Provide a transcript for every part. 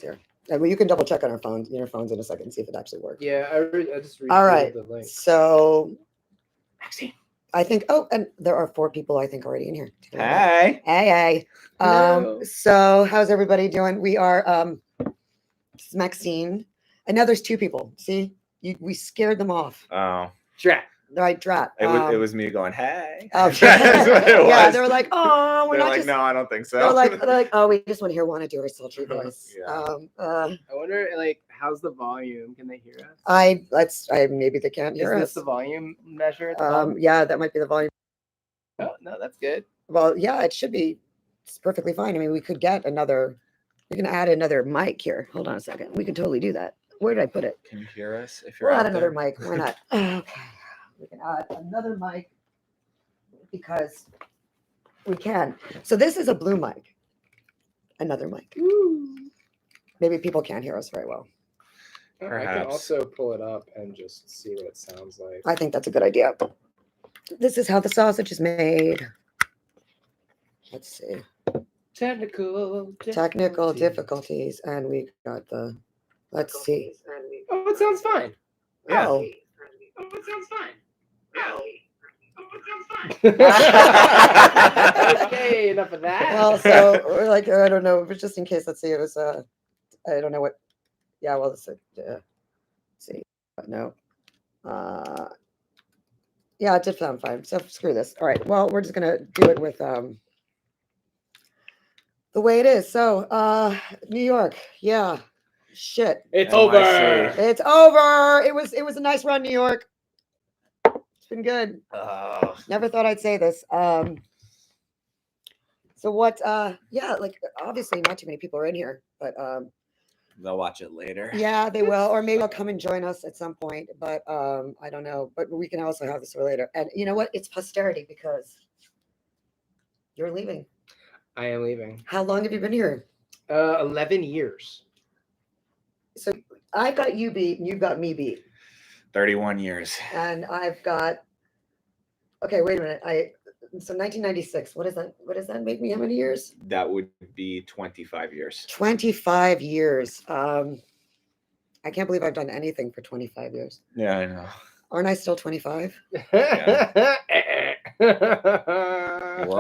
here. And you can double check on your phones in a second, see if it actually works. Yeah, I just All right. the link. So Maxine. I think. Oh, and there are 4 people I think already in here. Hey. Hey. Hello. So how's everybody doing? We are. This is Maxine, and now there's 2 people. See, we scared them off. Oh. Drat. Right, Drat. It was me going, hey. Oh, That's what it yeah, was. they were like, oh, we're They're not like, just. no, I don't think so. They're like, oh, we just want to hear Ooana do her sultry voice. Yeah. I wonder, like, how's the volume? Can they hear us? Maybe they can't hear Is us. this the volume measure? At the bottom? Yeah, that might be the volume. Oh, no, that's good. Well, yeah, it should be. It's perfectly fine. I mean, we could get another. We can add another mic here. Hold on a second. We can totally do that. Where did I put it? Can you hear us if you're We'll out add another there? mic. Why not? Okay. We can add another mic because we can. So this is a blue mic. Another mic. Ooh. Maybe people can't hear us very well. I can Perhaps. also pull it up and just see what it sounds like. I think that's a good idea. This is how the sausage is made. Let's see. Technical Difficulties. And we got the, let's see. Oh, it sounds fine. Yeah. Oh. Oh, it sounds fine. Oh, okay, enough of that. Well, so we're like, I don't know, but just in case, let's see. It was, I don't know what, yeah, well, let's see. No. Yeah, it did sound fine. So screw this. All right. Well, we're just going to do it with, the way it is. So, New York. Yeah. Shit. It's NYC. over. It's over. It was a nice run, New York. It's been good. Oh. Never thought I'd say this. So what, yeah, like obviously not too many people are in here, but, They'll watch it later. yeah, they will, or maybe they'll come and join us at some point, but, I don't know, but we can also have this for later. And you know what? It's posterity because you're leaving. I am leaving. How long have you been here? 11 years. So I got you beat and you got me beat. 31 years. And I've got, okay, wait a minute. So 1996, what does that make me? How many years? That would be 25 years. 25 years. I can't believe I've done anything for 25 years. Yeah, I know. Aren't I still 25? We're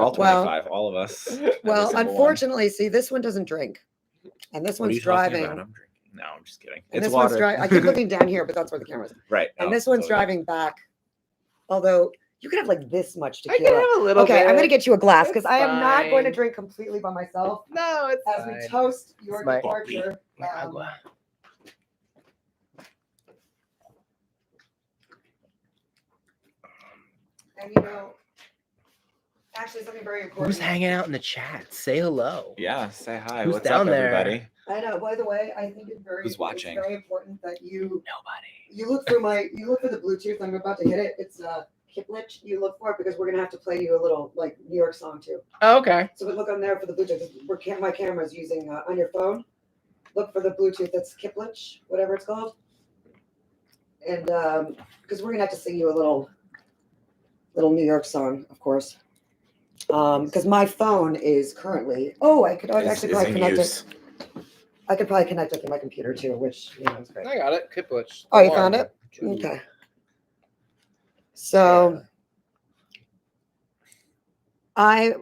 all 25, Well- all of us. Well, Every single one. unfortunately, see, this one doesn't drink. And this What are one's you talking driving. about? I'm drinking. No, I'm just kidding. And It's this water. one's driving. I keep looking down here, but that's where the camera's. Right. And Oh, this one's so yeah. driving back. Although you could have like this much I can tequila. have a little Okay, bit. I'm gonna get you a glass because It's I am not going to fine. drink completely by myself. No, it's As fine. we toast your It's my- departure. My agua. And you know, actually something very important. Who's hanging out in the chat? Say hello. Yeah, say hi. Who's What's down up, there? everybody? I know. By the way, I think it's Who's watching? It's very important that you Nobody. look for the Bluetooth. I'm about to hit it. It's Kiplich. You look for it because we're gonna have to play you a little like New York song too. Oh, okay. So we look on there for the Bluetooth. My camera's using on your phone. Look for the Bluetooth. That's Kiplich, whatever it's called. And because we're gonna have to sing you a little New York song, of course. Because my phone is currently. Oh, I could actually Is probably in connect use. it. I could probably connect it to my computer too, which is great. I got it. Kiplich. Oh, you found it? Okay. So I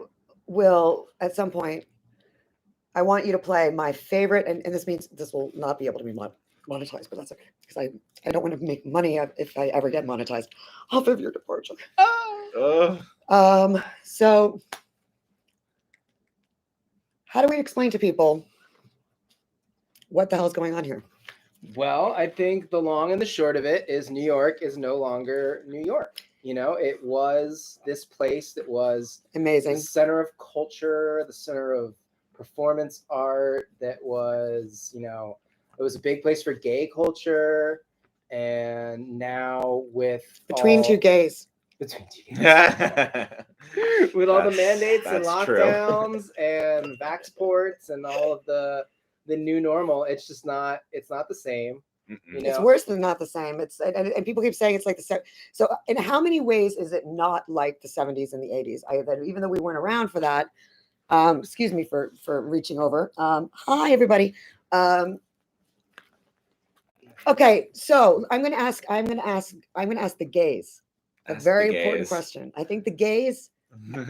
will at some point. I want you to play my favorite, and this means this will not be able to be monetized, but that's okay because I don't want to make money if I ever get monetized off of your departure. Oh. So how do we explain to people what the hell is going on here? Well, I think the long and the short of it is New York is no longer New York. You know, it was this place that was Amazing. the center of culture, the center of performance art, that was, you know, it was a big place for gay culture. And now with Between two gays. between two That's with all the mandates and true. lockdowns and vaxports and all of the new normal, it's just not, it's not the same. You It's know? worse than not the same. It's and people keep saying it's like the so. In how many ways is it not like the 70s and the 80s? Even though we weren't around for that. Excuse me for reaching over. Hi everybody. Okay, so I'm gonna ask the gays a Ask the very important gays. question. I think the gays.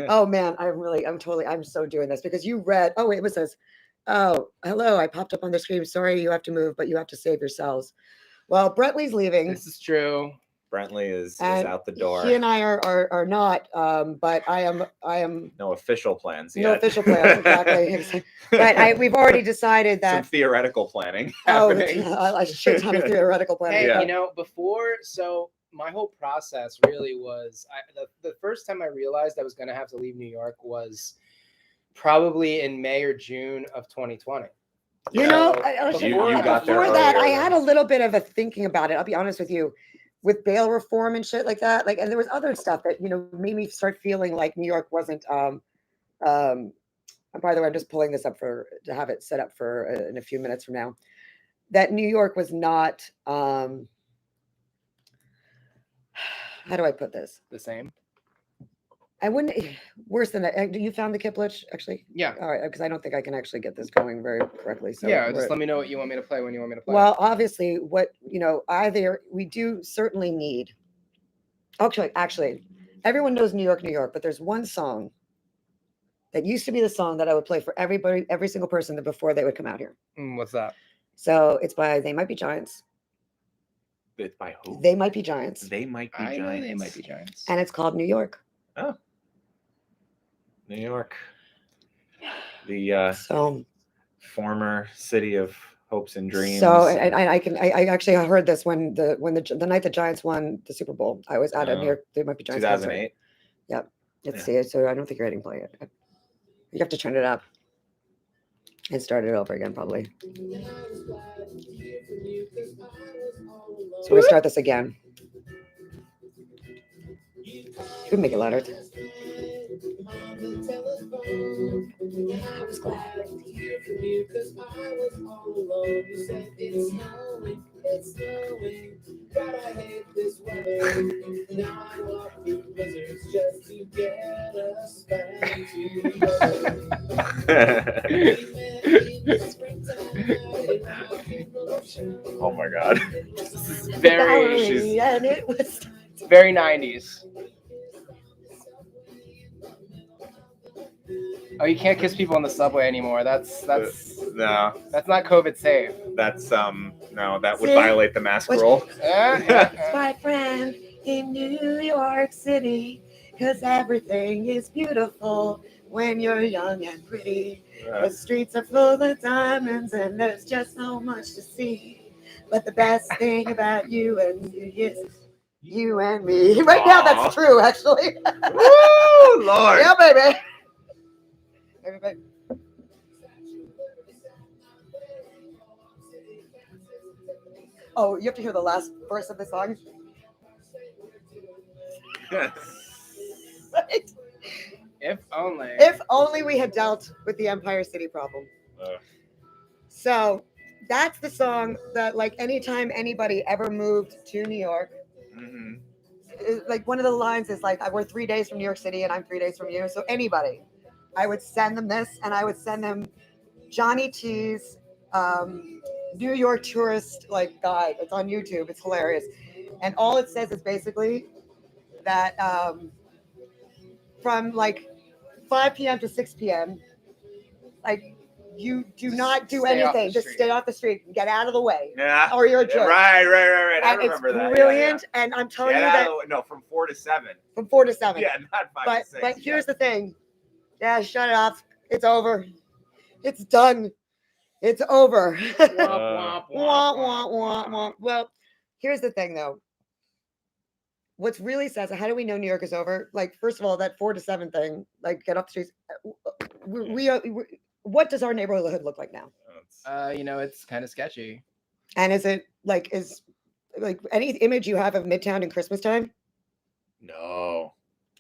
Oh man, I'm so doing this because you read. Oh wait, what says? Oh, hello. I popped up on the screen. Sorry, you have to move, but you have to save yourselves. Well, Brently's leaving. This is true. Brently is and out the door. He and I are not. But I am. No official plans yet. No official plans, exactly. But we've already decided Some that. theoretical planning Oh, happening. a shit ton of theoretical planning. Hey, Yeah. you know, so my whole process really was the first time I realized I was going to have to leave New York was probably in May or June of 2020. You Yeah. know, You got there before that, I earlier had than- a little bit of a thinking about it. I'll be honest with you, with bail reform and shit like that. Like, and there was other stuff that made me start feeling like New York wasn't. And by the way, I'm just pulling this up to have it set up for in a few minutes from now. That New York was not. How do I put this? The same. I wouldn't. Worse than that. You found the Kiplich actually? Yeah. All right, because I don't think I can actually get this going very correctly. So Yeah, just let me know what you want me to play when you want me to play. Well, obviously, what either we do certainly need. Actually, everyone knows New York, New York, but there's one song that used to be the song that I would play for everybody, every single person before they would come out here. What's that? So it's by They Might Be Giants. It's by who? They Might Be Giants, They might be I know giants. they might be giants. and it's called New York. Oh, New York, the So former city of hopes and dreams. So I actually heard this when the night the Giants won the Super Bowl. I was at a New York. They Might Be Giants. 2008. Yep. Let's Yeah. see. So I don't think you're ready to play it. You have to turn it up and start it over again, probably. So we start this again. You can make it louder. I was glad. It's snowing, but I hate this weather. Now I walk through blizzards just to get us back together. Oh my God. Very, she's- and it was. very 90s. Oh, you can't kiss people on the subway anymore. That's no, not COVID safe. that's no, that would See? violate the mask rule. My friend in New York City, 'cause everything is beautiful when you're young and pretty. The streets are full of diamonds and there's just so much to see. But the best thing about you and me is you and me. Right now, Aw. that's true, actually. Woo, Lord. Yeah, baby. Everybody. Oh, you have to hear the last verse of the song. Right? If only. If only we had dealt with the Empire City problem. So that's the song that, like, anytime anybody ever moved to New York, Mhm. like one of the lines is like, we're 3 days from New York City and I'm 3 days from you. So anybody, I would send them this, and I would send them Johnny T's New York tourist guide. It's on YouTube. It's hilarious. And all it says is basically that from 5 p.m. to 6 p.m., you do not do stay off the anything. Just street. stay off the street and get out of the way. Yeah. Or you're a jerk. Right. I And it's remember that. brilliant. And I'm telling you that No, from 4 to 7. from 4 to 7. Yeah, not 5 to 6. But here's the thing. Yeah, shut it off. It's over. It's done. It's over. Womp, womp, Wah, womp, wah, womp, wah, womp. wah. Well, here's the thing, though. What's really sad, how do we know New York is over? First of all, that 4 to 7 thing, get off the streets. What does our neighborhood look like now? It's kind of sketchy. And is it is any image you have of Midtown in Christmas time? No.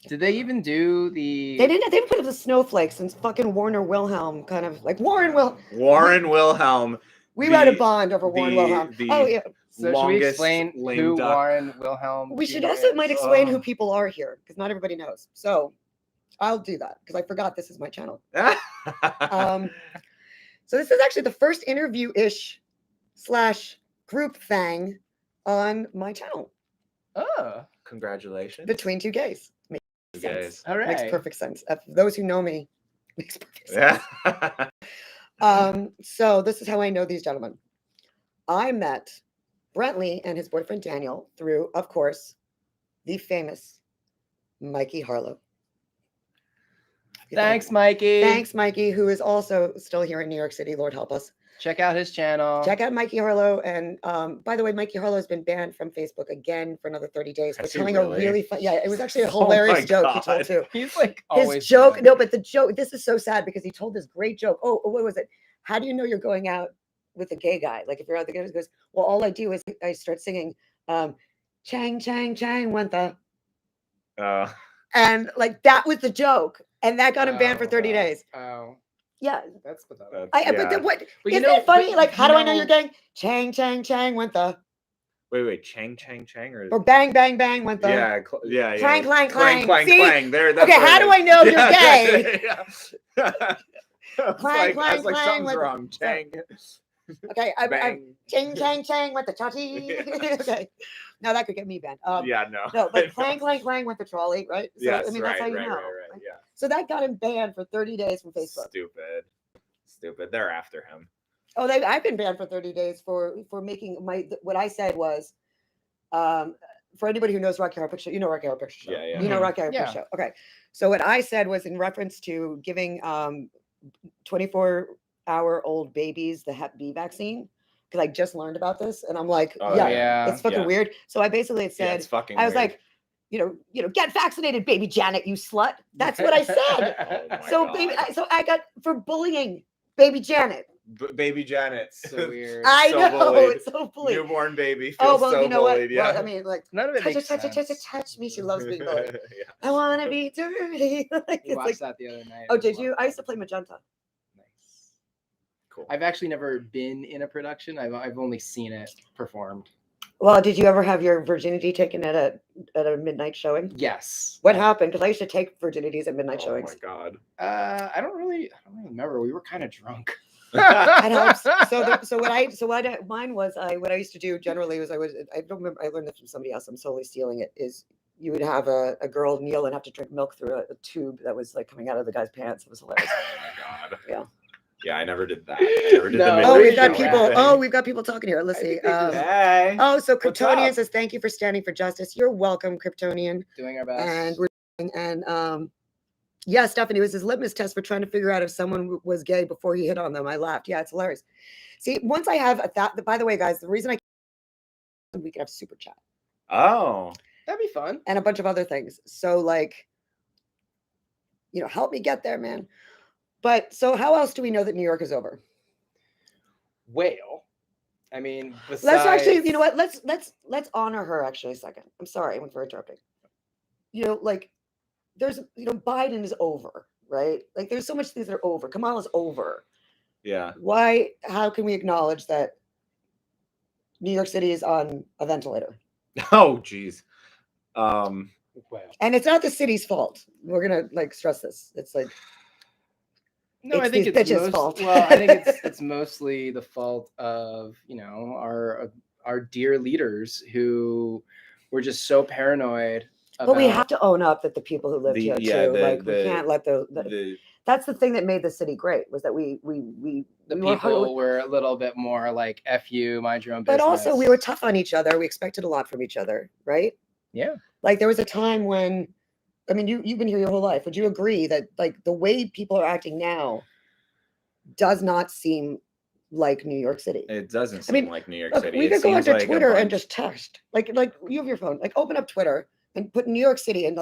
Did they even do the? They didn't put up the snowflakes and fucking Warner Wilhelm kind of Warren Wilhelm. We wrote a bond over Warren Wilhelm. Oh yeah. So should we longest explain lame who duck. Warren Wilhelm? We should Jr. also is? might explain who people are here because not everybody knows. So I'll do that because I forgot this is my channel. So this is actually the first interview-ish / group thing on my channel Oh, Congratulations. between two gays. Makes You sense. guys. all right. Makes perfect sense. Those who know me, makes perfect sense. Yeah. So this is how I know these gentlemen. I met Brently and his boyfriend Daniel through, of course, the famous Mikey Harlow. Thanks, Mikey. Thanks, Mikey, who is also still here in New York City. Lord help us. Check out his channel. Check out Mikey Harlow. And by the way, Mikey Harlow has been banned from Facebook again for another 30 days for Has he telling really? a really fun. Yeah, it was actually a Oh my hilarious joke he told God. too. He's like His always joke, bad. no, but the joke, this is so sad because he told this great joke. Oh, what was it? How do you know you're going out with a gay guy? Like if you're out the guy, he goes, well, all I do is I start singing, Chang, Chang, Chang, went the, and like that was the joke. And that got him banned for 30 days. Oh, yeah. that's pathetic. But then what? But Isn't it funny? Like, how do I know you're gang? Chang, Chang, Chang, went the, Wait, Chang, or or bang, bang, bang, went the, yeah. clang, clang, Clang, clang. clang, See? clang. There. That's Okay, what how it do is. I know you're gay? Yeah. Clang, I clang, was like, clang something's with- wrong. Chang. Okay, I'm Bang. ching, chang, chang with the chachi. Okay, now that could get me banned. Yeah, no. No, but clang, clang, clang with the trolley, right? So, Yes, I mean, right, that's how you right, know. right, yeah. So that got him banned for 30 days from Facebook. Stupid. They're after him. Oh, I've been banned for 30 days for making what I said was, for anybody who knows Rocky Horror Picture Show, you know Rocky Horror Picture Show. Yeah. You know Rocky Horror Yeah. Picture Show. Okay. So what I said was in reference to giving 24-hour-old babies the Hep B vaccine, because I just learned about this, and I'm like, Oh, yeah. it's fucking Yeah. weird. So I basically had Yeah, said, it's fucking I was weird. like, get vaccinated, baby Janet, you slut. That's what I said. Oh my So God. so I got for bullying baby Janet. Baby Janet. So weird. I So know bullied. it's so bullied. Newborn baby. Oh Feels well, so you know bullied. what? Yeah. Well, I mean, like, None of it makes sense. touch me. She loves being bullied. Yeah. I want to be dirty. Like, We it's watched like, that the other night. oh, did you? I used to play Magenta. Nice. Cool. I've actually never been in a production. I've only seen it performed. Well, did you ever have your virginity taken at a midnight showing? Yes. What happened? Because I used to take virginities at midnight Oh showings. my God. I don't really remember. We were kind of drunk. That helps. Mine was what I used to do generally was I don't remember, I learned this from somebody else, I'm solely stealing it, is you would have a girl kneel and have to drink milk through a tube that was like coming out of the guy's pants. It was hilarious. Oh my God. Yeah. Yeah, I never did that. I never did No. the Oh, There we've you got go. people. thing. Oh, we've got people talking here. Let's see. Hey. Oh, so What's Kryptonian up? says thank you for standing for justice. You're welcome, Kryptonian. Doing our best. And yeah, Stephanie, it was his litmus test for trying to figure out if someone was gay before he hit on them. I laughed. Yeah, it's hilarious. See, once I have by the way, guys, the reason we can have super chat Oh. That'd be fun. and a bunch of other things. So like, help me get there, man. But so how else do we know that New York is over? Well, I mean, Let's actually, besides- you know what? Let's honor her actually a second. I'm sorry, I went for interrupting. Like there's, Biden is over, right? Like there's so much things that are over. Kamala's over. Yeah. Why? How can we acknowledge that New York City is on a ventilator? Oh, geez. Well, And it's not the city's fault. We're gonna stress this. It's like no, It's I think these it's bitches' fault. Well, I think it's mostly the fault of our dear leaders who were just so paranoid. but we about have to own up that the people who lived here too. We can't let that's the thing that made the city great, was that we the we were people were a little bit more like "F you, mind your own business." but also we were tough on each other. We expected a lot from each other, right? Yeah. Like there was a time when, I mean, you've been here your whole life. Would you agree that like the way people are acting now does not seem like New York City? It doesn't seem mean, like New York Look, City. we It could go seems onto like a Twitter and bunch- just text. Like you have your phone. Like open up Twitter and put New York City and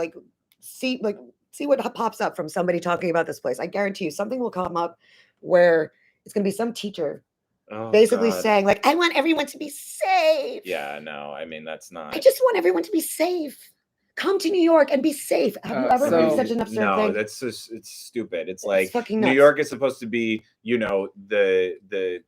see what pops up from somebody talking about this place. I guarantee you something will come up where it's going to be some teacher Oh, basically God. saying like, I want everyone to be safe. Yeah, no, I mean that's not. I just want everyone to be safe. Come to New York and be safe. Have you ever heard so- such an absurd no, thing? that's just it's stupid. It's It's like fucking New nuts. York is supposed to be, the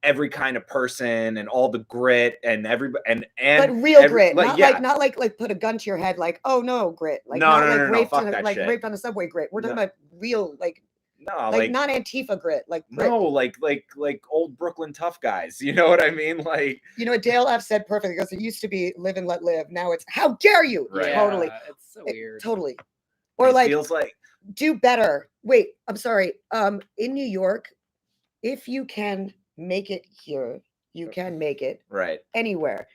every kind of person and all the grit and everybody and But real every- grit, like, not like put a gun to your head, like, oh no, grit. Like No, not no, like no, no, raped fuck in a, that like shit. raped on a subway grit. We're talking No. about real, like No, like not Antifa grit, like grit. no, like old Brooklyn tough guys. You know what I mean? Like, You know what Dale F said perfectly. He goes, it used to be live and let live. Now it's how dare you? Right. Totally. It's so weird. Totally. Or it like feels like do better. Wait, I'm sorry. In New York, if you can make it here, you can make it right. anywhere.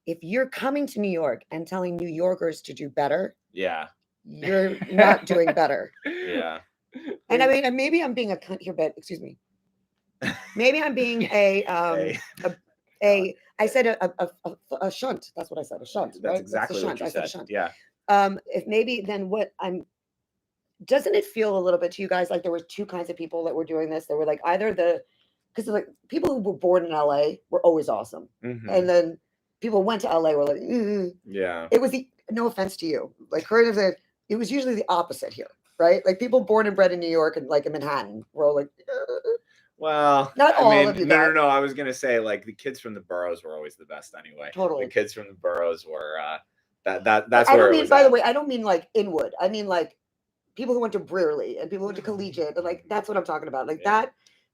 If you're coming to New York and telling New Yorkers to do better, Yeah. you're not doing better. Yeah. And I mean, and maybe I'm being a cunt here, but excuse me. Maybe I'm being Hey. I said a shunt. That's what I said. A shunt. That's right? exactly the what shunt. you I said a said. shunt. Yeah. If maybe then what I'm doesn't it feel a little bit to you guys like there were two kinds of people that were doing this? There were like either because like people who were born in LA were always awesome, Mhm. and then people went to LA were like, Yeah. it was the no offense to you, like it was usually the opposite here, right? Like people born and bred in New York and like in Manhattan were all like, Well, not I all mean, of you no, guys. no. I was gonna say like the kids from the boroughs were always the best anyway. Totally. The kids from the boroughs were that's I where don't it mean, was by the at. way, I don't mean like Inwood. I mean like people who went to Brierley and people who went to collegiate, and like that's what I'm talking about. Like Yeah.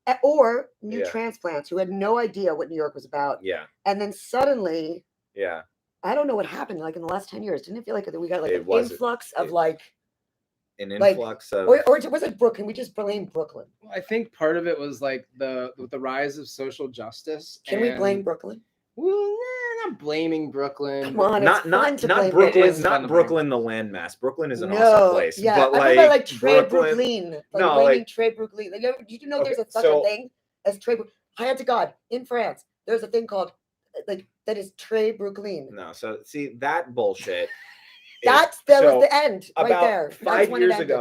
that, or new Yeah. transplants who had no idea what New York was about. Yeah. And then suddenly, Yeah. I don't know what happened. Like in the last 10 years, didn't it feel like we got like It an was- influx of it- like, An like- influx of or was it Brooklyn? We just blame Brooklyn. Well, I think part of it was like the rise of social justice. Can we and- blame Brooklyn? Well, not blaming Brooklyn. Come on, not it's fun to blame Brooklyn, It is fun not to Brooklyn, the landmass. Brooklyn is an No, awesome place. yeah, but I remember like Trey Brooklyn, Brooklyn, like no, blaming like- Trey Brooklyn. Like, did you know Okay, there's such so- a thing as Trey? Hand to God, in France, there's a thing called like that is Trey Brooklyn. No, so see that bullshit. That so was the end right about there. That's 5 when it years ended.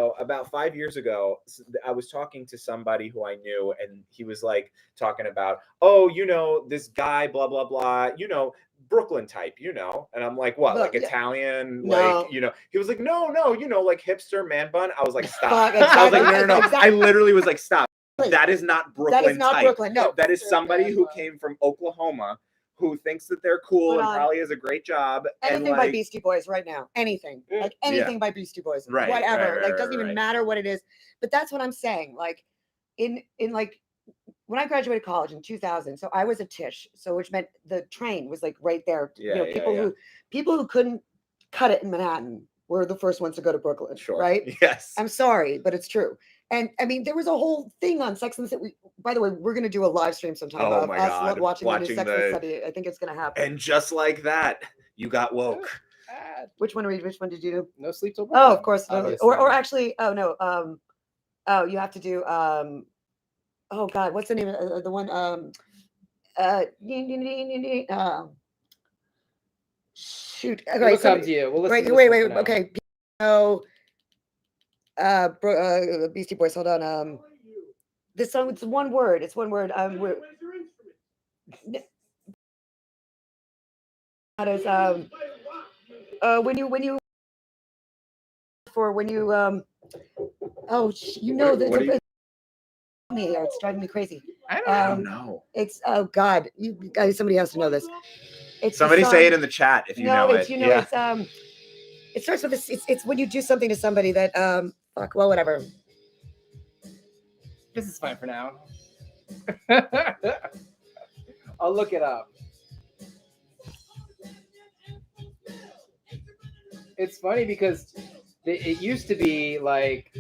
ago, I was talking to somebody who I knew, and he was like talking about, oh, you know, this guy, blah blah blah, you know, Brooklyn type, you know, and I'm like, what, Well, like yeah. Italian, No. like, you know, he was like, no, you know, like hipster man bun. I was like, stop. Fuck, I was like, exactly, no. exactly. I literally was like, stop. Exactly. That is not Brooklyn. That is not type. Brooklyn. No, That is somebody who came from Oklahoma, who thinks that they're cool Hold and on. probably has a great job. anything and by like, Beastie Boys right now. Anything, like Yeah. anything by Beastie Boys, Right, whatever. right, like right, doesn't even right. matter what it is. But that's what I'm saying. Like in like when I graduated college in 2000, so I was a Tisch, so which meant the train was like right there. Yeah, yeah. People who couldn't cut it in Manhattan were the first ones to go to Brooklyn. Sure. Right. Yes. I'm sorry, but it's true. And I mean, there was a whole thing on Sex and the City. By the way, we're going to do a live stream sometime Oh of my us God, watching the new watching Sex and the City. I think it's going to happen. And just like that, you got woke. Which one did you do? No Sleep Till Oh, Brooklyn, of course. No. obviously. Or actually, oh no. Oh, you have to do. Oh God, what's the name of the one? Shoot. We'll Okay, come to you. We'll listen wait, to wait, this wait. one for now. Okay. Beastie Boys. Hold on. This song. It's one word. It's one word. That is when you you know What do you- it's driving me crazy. I don't know. It's oh God, you guys, somebody has to know this. It's the Somebody say song- it in the chat if you no, know it's it. you know Yeah. it's it starts with this. It's when you do something to somebody that fuck, well, whatever. This is fine for now. I'll look it up. It's funny because it used to be like,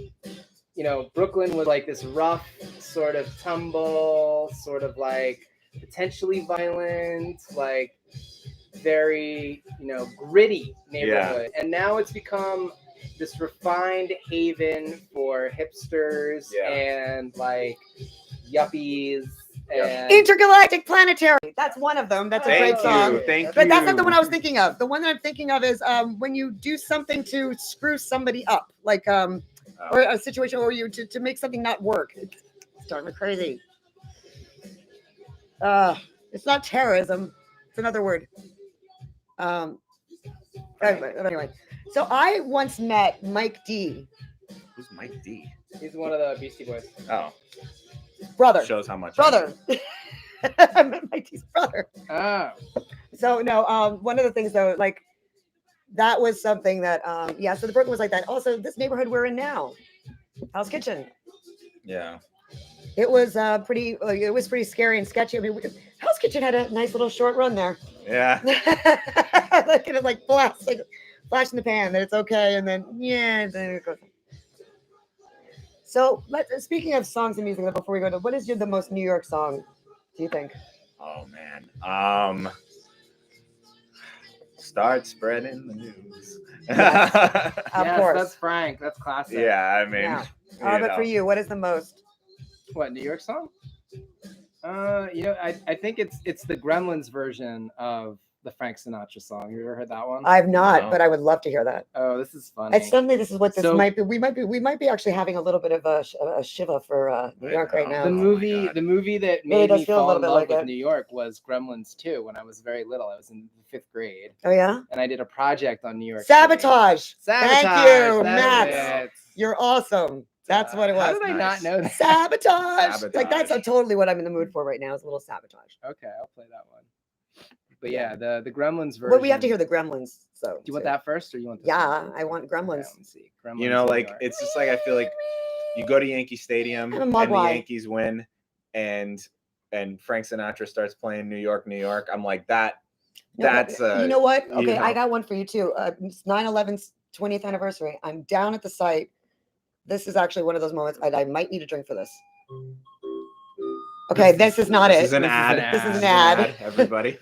you know, Brooklyn was like this rough sort of tumble, sort of like potentially violent, like very, you know, gritty neighborhood. And now it's become this refined haven for hipsters and like yuppies. And Intergalactic Planetary. That's one of them. That's a Thank great song. you. Thank But you. that's not the one I was thinking of. The one that I'm thinking of is when you do something to screw somebody up, like or a situation where you to make something not work. It's driving me crazy. It's not terrorism. It's another word. Anyway. So I once met Mike D. Who's Mike D? he's one of the Beastie Boys. Oh, Brother. shows how much. Brother. I met Mike D's brother. Oh. So no, one of the things though, like that was something that so the Brooklyn was like that. Also, this neighborhood we're in now, Hell's Kitchen. Yeah. It was pretty. It was pretty scary and sketchy. I mean, Hell's Kitchen had a nice little short run there. Yeah. Like it like flash in the pan that it's okay, and then then it goes. So, speaking of songs and music, before we go to what is the most New York song? Do you think? Oh man. Start spreading the news. Yes. Of Yes, course. that's Frank. That's classic. Yeah, I mean, Yeah. you But for know. you, what is the most? What, New York song? I think it's the Gremlins version of the Frank Sinatra song. You ever heard that one? I've not, No. but I would love to hear that. Oh, this is funny. And suddenly, this is what this So- might be. We might be actually having a little bit of a shiva for New York right now. The Oh my movie, God. the movie that Really made does me feel a fall little in bit love like with it. New York was Gremlins 2 when I was very little. I was in the 5th grade, Oh yeah, and I did a project on New York City. Sabotage. Sabotage. Thank you, that's Matt. it. You're awesome. That's what it was. How did I Nice. not know that? Sabotage. Like that's Sabotage. totally what I'm in the mood for right now. Is a little sabotage. Okay, I'll play that one. But yeah, the Gremlins version. But we have to hear the Gremlins. So Do you want too. that first, or you want this Yeah, one? I want Okay, Gremlins. let me see. Gremlins You know, New like York. it's just like I feel like you go to Yankee Stadium I'm a and the Mogwai. Yankees win, and Frank Sinatra starts playing New York, New York. I'm like that. No, but That's you know what? you Okay, I know. got one for you too. It's 9/11's 20th anniversary. I'm down at the site. This is actually one of those moments I might need a drink for this. Okay, this is not This it. is an This is ad. an This is an ad. ad. Everybody.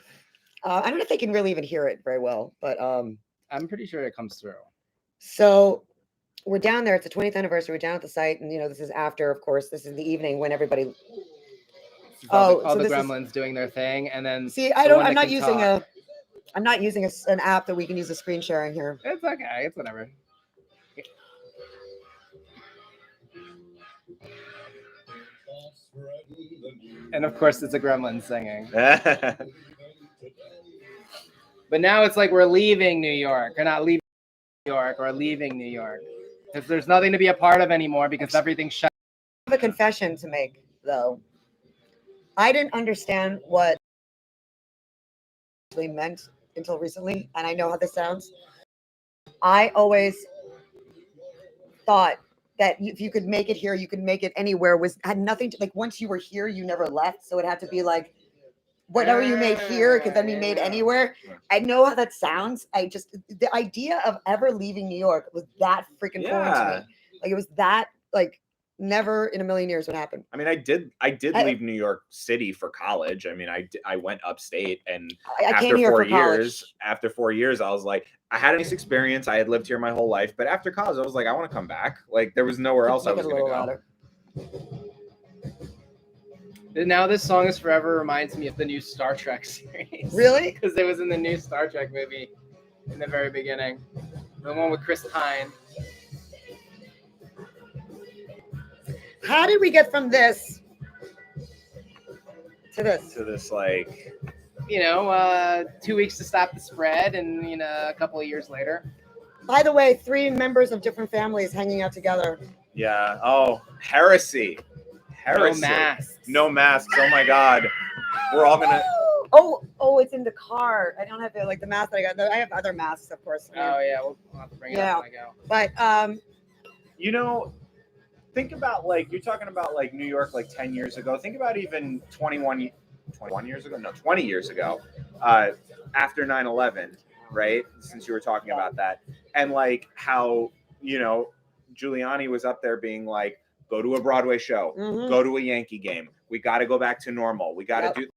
I don't know if they can really even hear it very well, but I'm pretty sure it comes through. so we're down there. It's the 20th anniversary. We're down at the site, and this is after, of course, this is the evening when everybody. This is all Oh, the, all so the this is- Gremlins doing their thing, and then See, the one I'm that not can using talk. I'm not using an app that we can use a screen sharing here. It's okay. It's whatever. And of course, it's a gremlin singing. But now it's like we're leaving New York. Or not leaving New York, or leaving New York. Because there's nothing to be a part of anymore because everything's shut. I have a confession to make, though. I didn't understand what it actually meant until recently, and I know how this sounds. I always thought that if you could make it here, you could make it anywhere. Had nothing to like. Once you were here, you never left, so it had to be like whatever you made here could then be made anywhere. I know how that sounds. The idea of ever leaving New York was that freaking foreign to me. Like it was that like never in a million years would happen. I mean, I did leave New York City for college. I mean, I went upstate, and I came here for college. after 4 years, I was like, I had a nice experience. I had lived here my whole life, but after college, I was like, I want to come back. Like there was nowhere else I Make was it a going little to go. louder. Now this song is forever reminds me of the new Star Trek series. Really? Because it was in the new Star Trek movie in the very beginning. The one with Chris Pine. How did we get from this to this? To this, like, 2 weeks to stop the spread, and a couple of years later. By the way, 3 members of different families hanging out together. yeah. Oh, heresy. No masks. No masks. Oh my God. We're all gonna. Oh, it's in the car. I don't have the mask that I got. I have other masks, of course. Oh yeah, we'll have to bring it up when I go. But Think about you're talking about New York 10 years ago. Think about even 21 years ago. No, 20 years ago. After 9/11, right? Since you were talking about that, and how Giuliani was up there being like, go to a Broadway show, go to a Yankee game. We got to go back to normal. We got to do.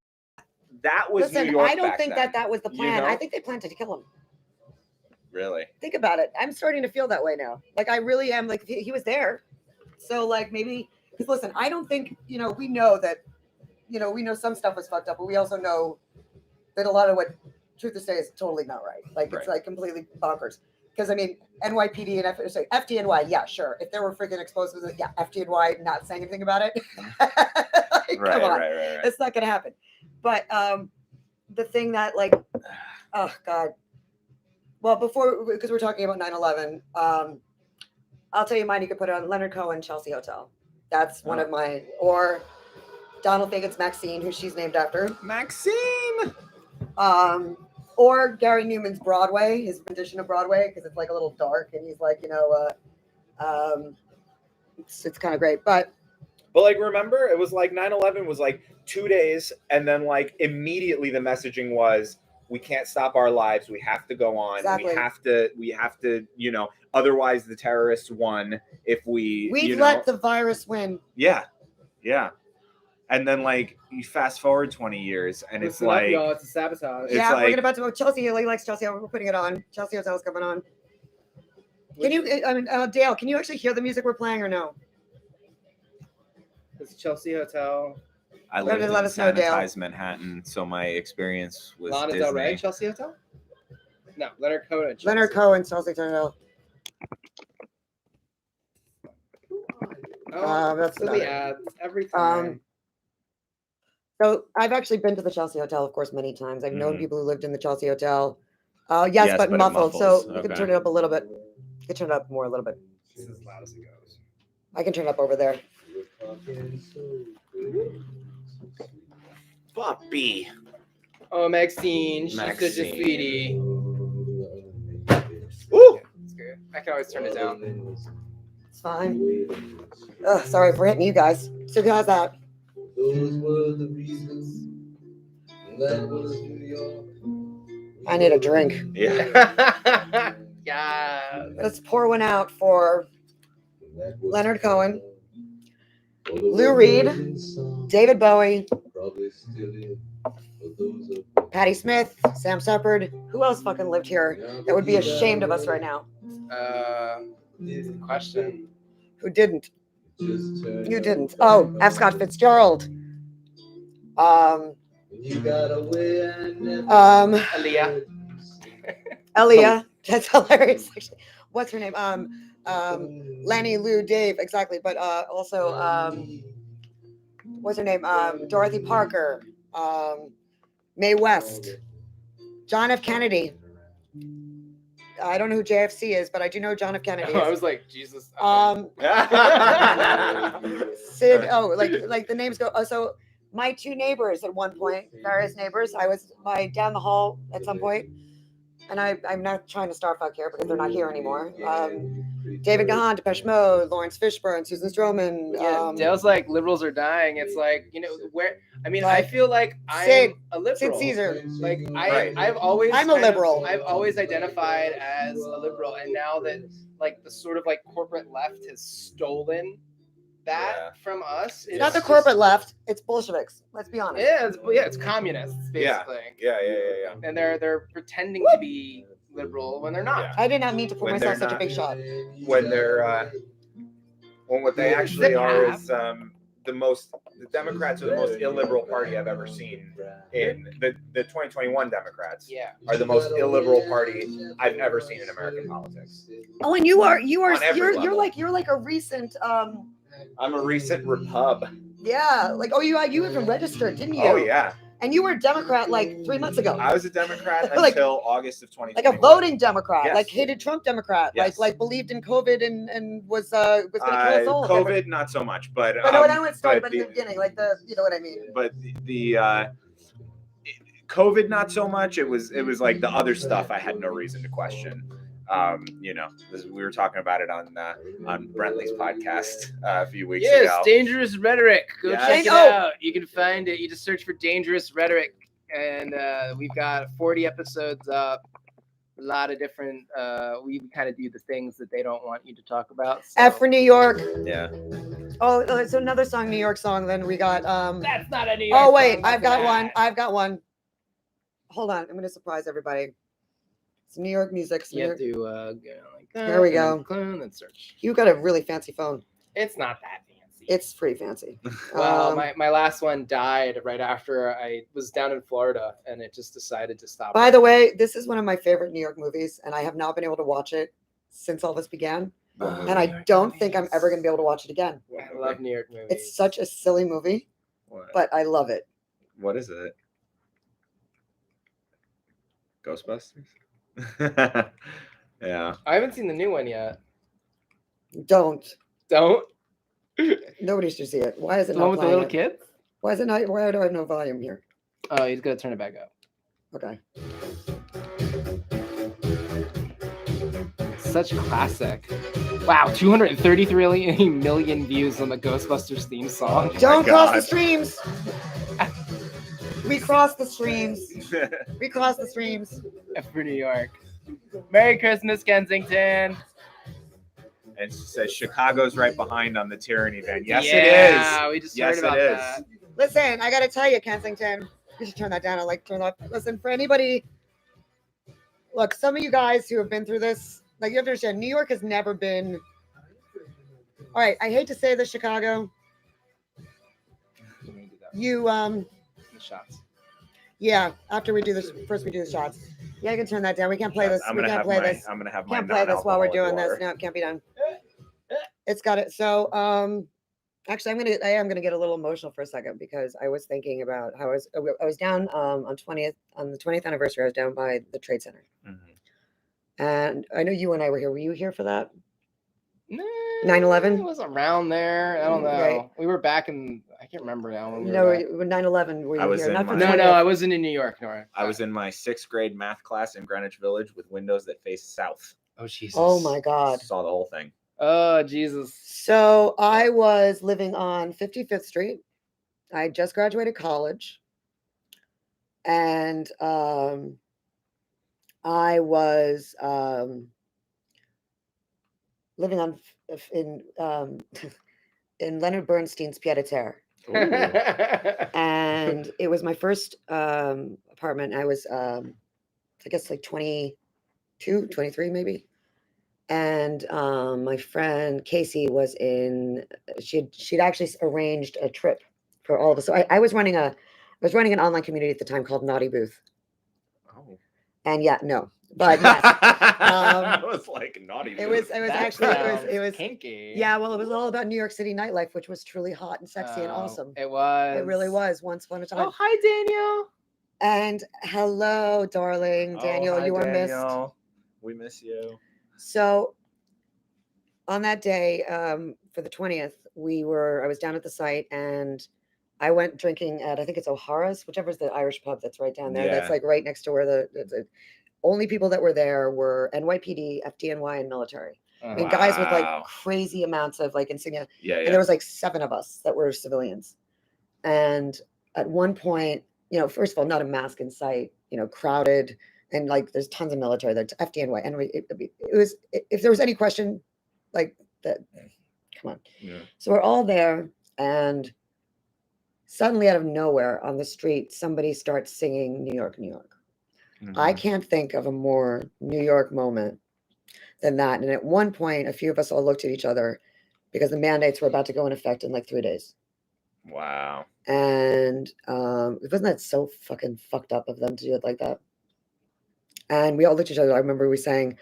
That was listen, New York. I don't back think then. that was the plan. know? I think they planned to kill him. Really. Think about it. I'm starting to feel that way now. I really am. He was there. So maybe, because listen, I don't think, we know that, we know some stuff was fucked up, but we also know that a lot of what Truth to Say is totally not right. It's completely bonkers. Because I mean, NYPD and FDNY, yeah, sure. If there were freaking explosives, yeah, FDNY not saying anything about it. Come on. Right. It's not going to happen. But the thing that oh God. Well, because we're talking about 9/11, I'll tell you mine. You could put it on Leonard Cohen, Chelsea Hotel. That's one of mine. Or Donald Fagen's Maxine, who she's named after. Maxine. Or Gary Newman's Broadway, his rendition of Broadway, because it's a little dark and he's it's kind of great. But But like, remember, it was like 9/11 was like 2 days, and then like immediately the messaging was, we can't stop our lives. We have to go on. Exactly. We have to, otherwise the terrorists won. If We've let the virus win. yeah. And then like you fast forward 20 years, and it's Listen up, like, y'all. It's a sabotage. It's Yeah, like- we're about to go. Chelsea, Lee likes Chelsea. We're putting it on. Chelsea Hotel's coming on. Can you, Dale, can you actually hear the music we're playing or no? It's Chelsea Hotel. I Let lived in us know, Dale. sanitized Manhattan, so my experience was Lana Disney. Del Rey, Chelsea Hotel? No, Leonard Cohen. Chelsea. Leonard Cohen, Chelsea Hotel. Oh, that's silly not it. ads every time. So I've actually been to the Chelsea Hotel, of course, many times. I've known Mhm. people who lived in the Chelsea Hotel. Yes, Yes, but but it muffled. muffles. So you can Okay. turn it up a little bit. You can turn it up more a little bit. It's as loud as it goes. I can turn it up over there. Puppy. Oh, Maxine, she's such a Maxine. sweetie. Ooh. It's good. I can always turn it down. It's fine. Ugh, sorry for hitting you guys. So how's that? Those were the reasons. That was New York. I need a drink. Yeah. Yeah. Let's pour one out for Leonard Cohen, Lou Reed, David Bowie, Patti Smith, Sam Shepard. Who else fucking lived here that would be ashamed of us right now? Good question. Who didn't? You didn't. Oh, F. Scott Fitzgerald. Aaliyah. Elia. That's hilarious. Actually. What's her name? Lenny, Lou, Dave. Exactly. But also, what's her name? Dorothy Parker. Mae West. John F. Kennedy. I don't know who JFC is, but I do know John F. Kennedy. I was like, Jesus. Sid. Oh, like the names go. Oh, so my two neighbors at one point, various neighbors. I was down the hall at some point, and I'm not trying to star fuck here because they're not here anymore. David Gahan, Depeche Mode, Lawrence Fishburne, Susan Stroman. Yeah, Dale's like liberals are dying. It's like, where I mean, Like, I feel like I'm Sid- a liberal. Sid Caesar. Like Right. I've always I'm a liberal. I've always identified as a liberal, and now that like the sort of like corporate left has stolen that Yeah. from us, It's not the corporate left. It's Bolsheviks. Let's be honest. Yeah, it's communists basically. Yeah. And they're pretending to be liberal when they're not. Yeah. I did not mean to put When myself they're such a not- big shot. When they're when what they actually are is the Democrats are the most illiberal party I've ever seen. In the 2021 Democrats Yeah. are the most illiberal party I've ever seen in American politics. Oh, and you are On every you're level. like a recent I'm a recent Repub. yeah, like you even registered, didn't you? Oh yeah, And you were a Democrat like 3 months ago. I was a Democrat Like- until August of 2021. Like a voting Democrat, Yes. like hated Trump Democrat, Yes. like believed in COVID and was gonna kill us all. COVID, not so much, but But no, that one started but in the beginning, like you know what I mean. but the COVID, not so much. It was like the other stuff I had no reason to question. We were talking about it on Brently's podcast a few weeks Yes, ago. Dangerous Rhetoric. Go Yes. check it Oh. out. You can find it. You just search for Dangerous Rhetoric, and we've got 40 episodes up. A lot of different. We kind of do the things that they don't want you to talk about. So. F for New York. Yeah. Oh, it's another song, New York song. Then we got That's not a New York. oh wait, song, I've that's got an one. ad. I've got one. Hold on, I'm gonna surprise everybody. It's New York music. You have to go like that. There we and go. then clone and search. You got a really fancy phone. It's not that fancy. It's pretty fancy. Well, Um, my last one died right after I was down in Florida, and it just decided to stop. By the way, this is one of my favorite New York movies, and I have not been able to watch it since all this began. And I don't think I'm ever gonna be able to watch it again. I love New York movies. It's such a silly movie, What? but I love it. What is it? Ghostbusters. Yeah. I haven't seen the new one yet. Don't. Don't. Nobody should see it. Why is it The not one with the playing little it? kids? Why is it not? Why do I have no volume here? Oh, he's gonna turn it back up. Okay. such classic. Wow, 233 million views on the Ghostbusters theme song. Oh my Don't cross the God. streams. We crossed the streams. We crossed the streams. For New York. Merry Christmas, Kensington. And she says Chicago's right behind on the Tyranny van. Yes, Yeah, it is. we just Yes, heard about it is. that. Listen, I gotta tell you, Kensington. You should turn that down. I like turn up. Listen, for anybody, look, some of you guys who have been through this, like you have to understand, New York has never been. All right, I hate to say this, Chicago. You The shots. yeah. After we do this, first we do the shots. Yeah, I can turn that down. We can't play this. I'm We gonna can't have play my. this. I'm gonna have my. Can't play this while we're doing non-alcoholic this. water. No, it can't be done. It's got it. So actually I am gonna get a little emotional for a second because I was thinking about how I was down on the 20th anniversary. I was down by the Trade Center. Mhm. And I know you and I were here. Were you here for that? Nah, 9/11? It was around there. I don't know. Right. We were back in. I can't remember now. When we No, were back. 9/11. Were I you was here? in Not for my- No, 20th. no, I wasn't in New York, Nora. I was in my 6th grade math class in Greenwich Village with windows that face south. Oh Jesus. Oh my God. Saw the whole thing. Oh Jesus. So I was living on 55th Street. I just graduated college, and I was living on in in Leonard Bernstein's Pied a Terre, and it was my first apartment. I was I guess like 22, 23 maybe. And my friend Casey was in. She'd actually arranged a trip for all of us. So I was running an online community at the time called Naughty Booth. Oh. And yeah, no, but yes, I was like naughty. it was That actually it was kinky. yeah. Well, it was all about New York City nightlife, which was truly hot and sexy and Oh, awesome. It was. It really was once upon a time. Oh, hi Daniel. And hello, darling Daniel, hi, you are missed. Daniel. We miss you. So on that day, for the 20th, I was down at the site and I went drinking at, I think it's O'Hara's, whichever's the Irish pub that's right down there. That's Yeah. like right next to where the only people that were there were NYPD, FDNY, and military. I mean, guys with like Wow. crazy amounts of like insignia. Yeah, And yeah. there was like 7 of us that were civilians. And at one point, first of all, not a mask in sight, crowded. And like, there's tons of military there, FDNY. And it was, if there was any question, like that, come on. Yeah. So we're all there, and suddenly out of nowhere on the street, somebody starts singing New York, New York. I Mhm. can't think of a more New York moment than that. And at one point, a few of us all looked at each other because the mandates were about to go in effect in like 3 days. Wow. And wasn't that so fucking fucked up of them to do it like that? And we all looked at each other. I remember we saying,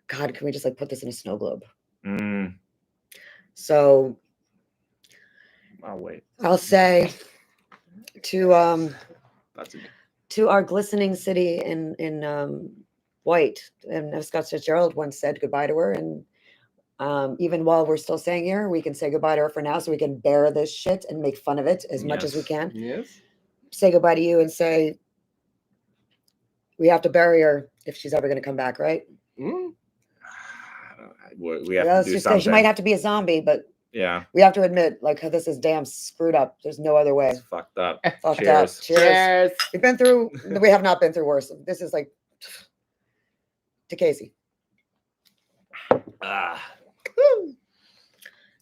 God, can we just like put this in a snow globe? Mm. So I'll wait. I'll say to That's a to our glistening city in white, and Scott Fitzgerald once said goodbye to her, and even while we're still staying here, we can say goodbye to her for now, so we can bear this shit and make fun of it as much as we Yes. can. Yes. Say goodbye to you and say we have to bury her if she's ever going to come back, right? Mm. We have Let's to do just say something. she might have to be a zombie, but Yeah. we have to admit, like, this is damn screwed up. There's no other way. It's fucked up. Fucked Cheers. up. Cheers. We have not been through worse. This is like to Casey. Ah.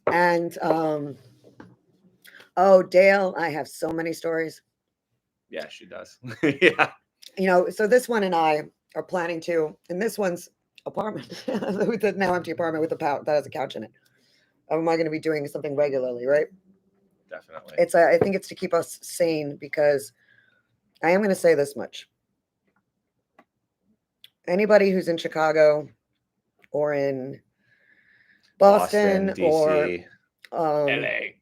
And oh, Dale, I have so many stories. Yeah, she does. Yeah. So this one and I are planning to, and this one's apartment, the now empty apartment with that has a couch in it. Am I going to be doing something regularly, right? Definitely. I think it's to keep us sane, because I am going to say this much. Anybody who's in Chicago or in Boston, or DC, LA.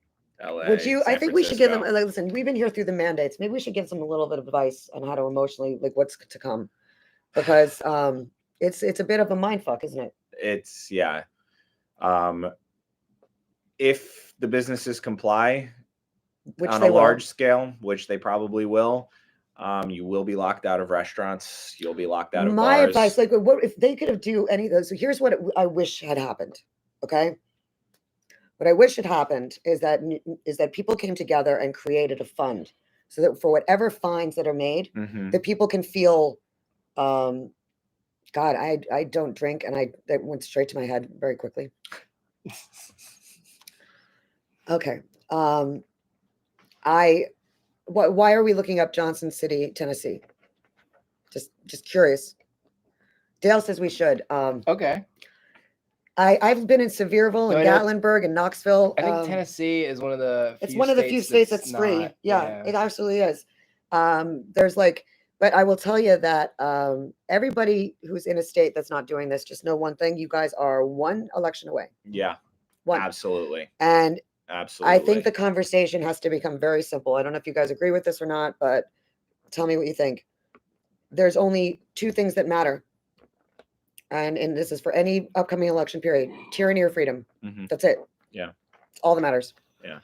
LA. would you? I San think we should give them. Francisco. Listen, we've been here through the mandates. Maybe we should give them a little bit of advice on how to emotionally, like, what's to come, because it's a bit of a mind fuck, isn't it? It's yeah. If the businesses comply Which on they a will. large scale, which they probably will, You will be locked out of restaurants. You'll be locked out of My bars. advice, like, what if they could have do any of those? So here's what I wish had happened. Okay, what I wish had happened is that people came together and created a fund so that for whatever fines that are made, Mhm. that people can feel. God, I don't drink, and that went straight to my head very quickly. Okay. Why are we looking up Johnson City, Tennessee? Just curious. Dale says we should. Okay. I've been in Sevierville No, and I know- Gatlinburg and Knoxville. I think Tennessee is one of the. It's one of the few states that's free. not- Yeah, it absolutely is. There's like, but I will tell you that everybody who's in a state that's not doing this, just know one thing: you guys are one election away. Yeah, One. absolutely. And Absolutely. I think the conversation has to become very simple. I don't know if you guys agree with this or not, but tell me what you think. There's only two things that matter. And this is for any upcoming election period: tyranny or freedom. Mhm. That's it. Yeah. It's all that matters. Yeah.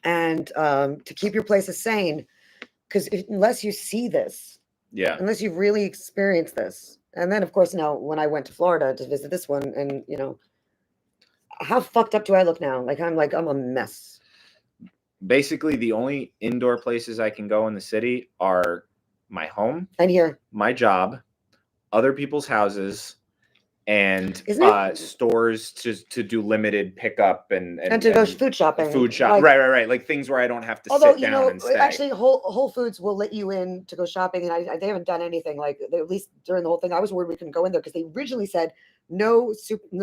To keep your places sane, because unless you see this, Yeah. unless you've really experienced this, and then of course now when I went to Florida to visit this one, and how fucked up do I look now? I'm a mess. Basically, the only indoor places I can go in the city are my home, And here, my job, other people's houses, and Isn't it- stores to do limited pickup and to go food shopping. food shop. Like, Right. Like things where I don't have to although sit down and stay. actually, Whole Foods will let you in to go shopping, and they haven't done anything. At least during the whole thing, I was worried we couldn't go in there because they originally said no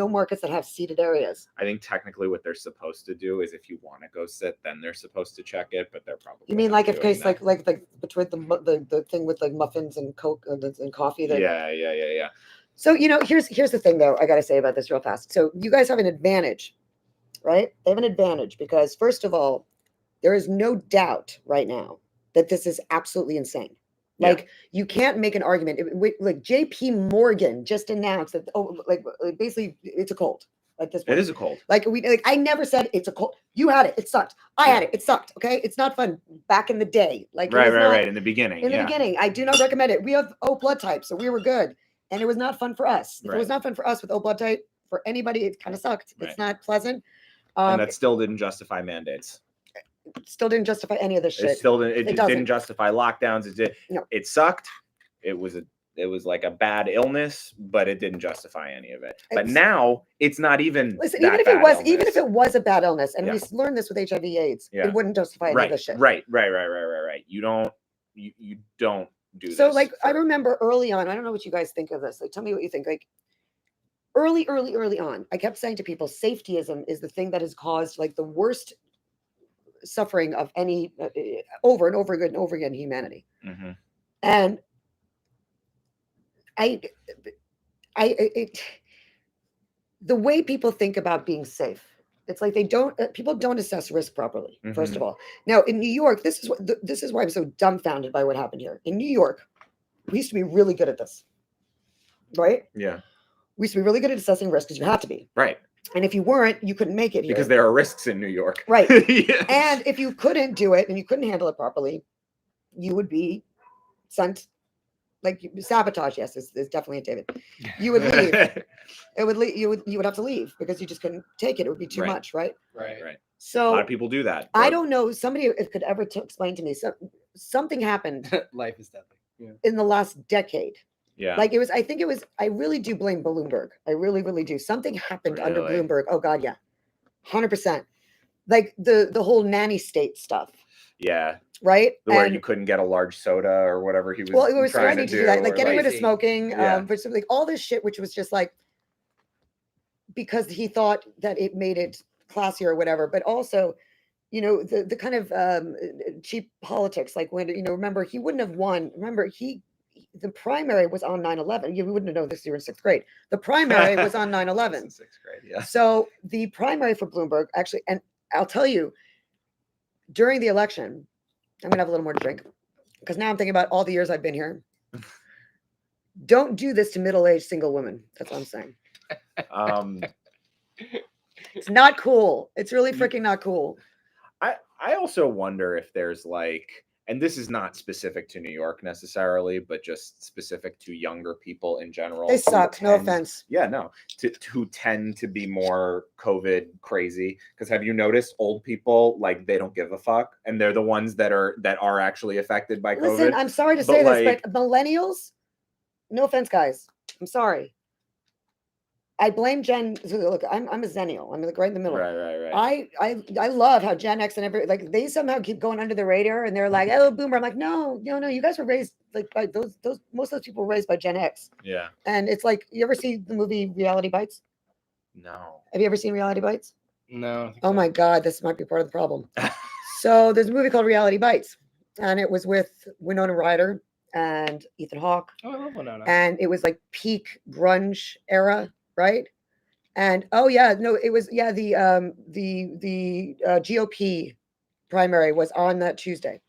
markets that have seated areas. I think technically what they're supposed to do is if you want to go sit, then they're supposed to check it, but they're probably You mean not like if doing case that. like between the thing with like muffins and Coke and coffee? Yeah. So here's the thing though. I got to say about this real fast. So you guys have an advantage, right? They have an advantage because first of all, there is no doubt right now that this is absolutely insane. Yeah. Like you can't make an argument. Like J.P. Morgan just announced that basically it's a cold at this point. It is a cold. I never said it's a cold. You had it. It sucked. I had it. It sucked. Okay. It's not fun back in the day. Right. In the beginning. In the beginning, I do not recommend it. We have O blood type, so we were good. And it was not fun for us. If it was not fun for us with O blood type, for anybody, it kind of sucked. Right. It's not pleasant. And that still didn't justify mandates. Still didn't justify any of this shit. It didn't doesn't. justify lockdowns. No. It sucked. It was like a bad illness, but it didn't justify any of it. But now it's not even. Listen, even if it was a bad illness, and we learned this with HIV/AIDS, Yeah. it wouldn't justify any of this shit. Right. You don't do So this. I remember early on, I don't know what you guys think of this. Like, tell me what you think. Like early on, I kept saying to people, safetyism is the thing that has caused like the worst suffering of any over and over again humanity. Mhm. And the way people think about being safe, it's like people don't assess risk properly. First of all, now in New York, this is why I'm so dumbfounded by what happened here. In New York, we used to be really good at this, right? Yeah. We used to be really good at assessing risk because you had to be. Right. And if you weren't, you couldn't make it here. Because there are risks in New York. Right. Yeah. And if you couldn't do it and you couldn't handle it properly, you would be sent, sabotage. Yes, is definitely a David. You would leave. You would have to leave because you just couldn't take it. It would be too much, right? Right. So A lot of people do that. I don't know. Somebody could ever explain to me something happened Life is deadly. Yeah. in the last decade. Yeah. I really do blame Bloomberg. I really, really do. Something happened under Really? Bloomberg. Oh God, yeah. 100%. Like the whole nanny state stuff, Yeah. right? Where And- you couldn't get a large soda or whatever he was well, it was trying threatening to to do that, like or getting rid of Crazy. smoking, Yeah. for something, all this shit, which was just like because he thought that it made it classier or whatever, but also, the kind of cheap politics, like when remember he wouldn't have won. Remember the primary was on 9/11. You wouldn't know this. You were in 6th grade. The primary was on 9/11. 6th grade. Yeah. So the primary for Bloomberg actually, and I'll tell you, during the election, I'm gonna have a little more to drink because now I'm thinking about all the years I've been here. Don't do this to middle-aged single women. That's what I'm saying. It's not cool. It's really freaking not cool. I also wonder if there's and this is not specific to New York necessarily, but just specific to younger people in general. They who suck. No tend- offense. Yeah, no, who tend to be more COVID crazy. Because have you noticed old people, like, they don't give a fuck, and they're the ones that are actually affected by COVID. Listen, I'm sorry to But, say like- this, but millennials, no offense, guys. I'm sorry. I blame Gen. Look, I'm a Zennial. I'm like right in the middle. Right. I love how Gen X and they somehow keep going under the radar and they're like, oh, boomer. I'm like, no, you guys were raised like by those most of those people were raised by Gen X. Yeah. And it's like, you ever see the movie Reality Bites? No. Have you ever seen Reality Bites? No. Oh my God, this might be part of the problem. So there's a movie called Reality Bites, and it was with Winona Ryder and Ethan Hawke. Oh, I love Winona. And it was like peak grunge era, right? And oh yeah, no, it was the GOP primary was on that Tuesday,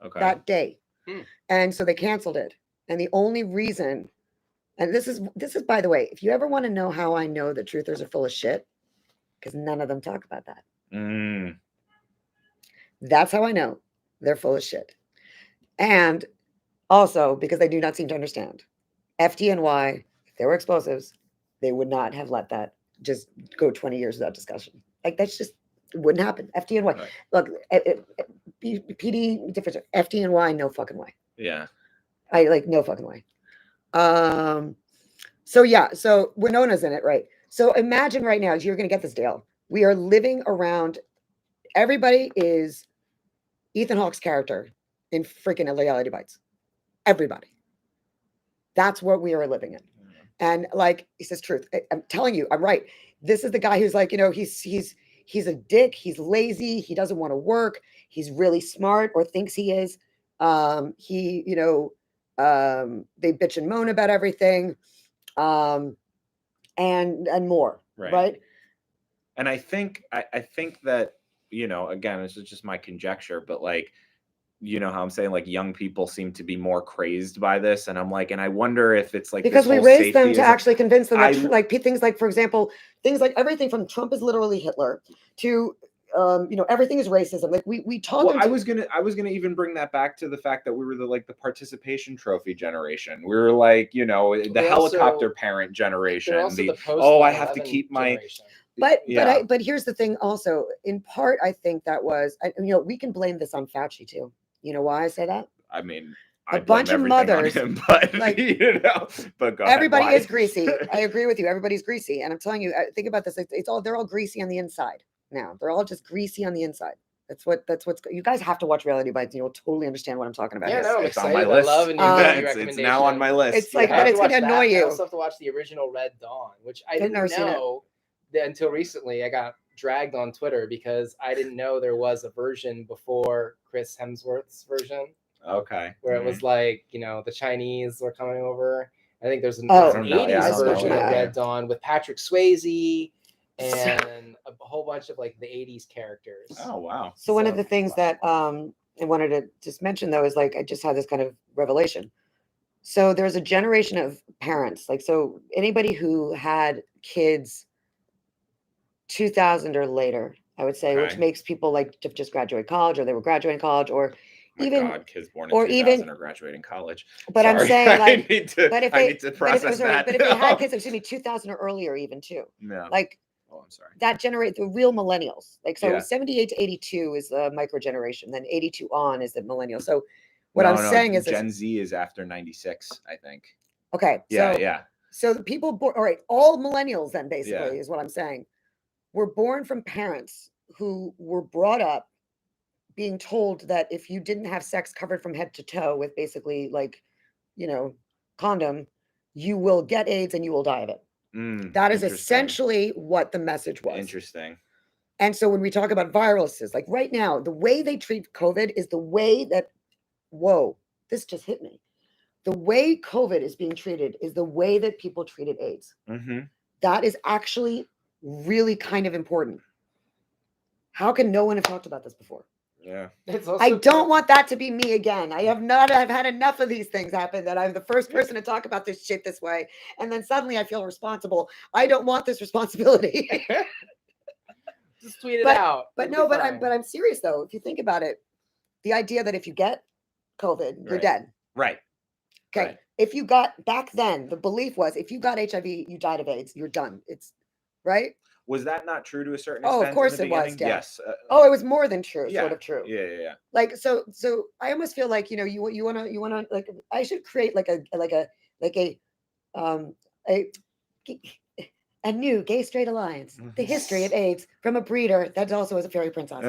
Okay. that day, Hmm. and so they canceled it. And the only reason, and this is by the way, if you ever want to know how I know that truthers are full of shit, because none of them talk about that. Mm. That's how I know they're full of shit. And also because they do not seem to understand. FDNY, if there were explosives, they would not have let that just go 20 years without discussion. Like, that's just, it wouldn't happen. FDNY. Right. Look, PD difference. FDNY, no fucking way. Yeah. I like no fucking way. So yeah, so Winona's in it, right? So imagine right now, you're gonna get this, Dale. We are living around, everybody is Ethan Hawke's character in freaking Reality Bites. Everybody. That's what we are living in. And like, he says truth. I'm telling you, I'm right. This is the guy who's like, he's a dick. He's lazy. He doesn't want to work. He's really smart, or thinks he is. They bitch and moan about everything. And more. Right. And I think that, again, this is just my conjecture, but like, you know how I'm saying, like, young people seem to be more crazed by this, and I'm like, and I wonder if it's like, because this we whole raised them to safety is- actually convince them that, I- like things like, for example, things like everything from Trump is literally Hitler to, everything is racism. Like we taught Well, them. I was gonna even bring that back to the fact that we were the participation trophy generation. We were like, the They're helicopter also- parent generation. They're also the I have to post-9/11 keep my. generation. But here's the thing. Also, in part, I think that was, we can blame this on Fauci too. You know why I say that? I mean, A I blame bunch of everything on mothers, him, but like, but go ahead, everybody why? is greasy. I agree with you. Everybody's greasy, and I'm telling you, think about this. They're all greasy on the inside now. They're all just greasy on the inside. That's what's. You guys have to watch Reality Bites, and you'll totally understand what I'm talking about. Yeah, no, I'm It's on excited. my list. I love a new movie It's now on my list. It's like, I but have it's to going to watch annoy that. I you. also have to watch the original Red Dawn, which I I've didn't never seen it. know until recently. I got dragged on Twitter because I didn't know there was a version before Chris Hemsworth's version, Okay. where it was like, the Chinese were coming over. I think there's an Oh, there's an I don't know. 80s Yeah, I don't version know. of Yeah. Red Dawn with Patrick Swayze and a whole bunch of like the 80s characters. Oh wow. So one of the things that I wanted to just mention, though, is like, I just had this kind of revelation. So there's a generation of parents, like, so anybody who had kids 2000 or later, I would say, which Okay. makes people like just graduate college, or they were graduating college, or My even, God, kids born in or 2000 even- are graduating college. but I'm Sorry. saying, like, I need to but if I they, need to but if, process sorry, that. but if they had kids, excuse me, 2000 or earlier, even too, No. like, Oh, I'm sorry. that generate the real millennials. Like, so Yeah. 78 to 82 is the micro generation, then 82 on is the millennial. So what No, I'm saying is, Gen Z is after 96, I think. okay, Yeah, so yeah. so the people born, all right, all millennials then basically Yeah. is what I'm saying, were born from parents who were brought up being told that if you didn't have sex covered from head to toe with basically like, condom, you will get AIDS and you will die of it. That is Interesting. essentially what the message was. Interesting. And so when we talk about viruses, like right now, the way they treat COVID is the way that, whoa, this just hit me. The way COVID is being treated is the way that people treated AIDS. Mm-hmm. That is actually really kind of important. How can no one have talked about this before? Yeah. It's also I don't want that to be me again. I've had enough of these things happen that I'm the first person to talk about this shit this way. And then suddenly I feel responsible. I don't want this responsibility. just tweet it out. But It'll no, be fine. I'm serious though. If you think about it, the idea that if you get COVID, you're Right. dead. Right. Okay. Right. If you got back then, the belief was if you got HIV, you died of AIDS, you're done. It's right. Was that not true to a certain Oh, extent? of course in the it was, beginning? Dad. Yes. Oh, it was more than true, yeah. sort of true. Yeah. Like so I almost feel like you wanna like I should create like a um a a new gay straight alliance, the history of AIDS from a breeder that also is a fairy princess.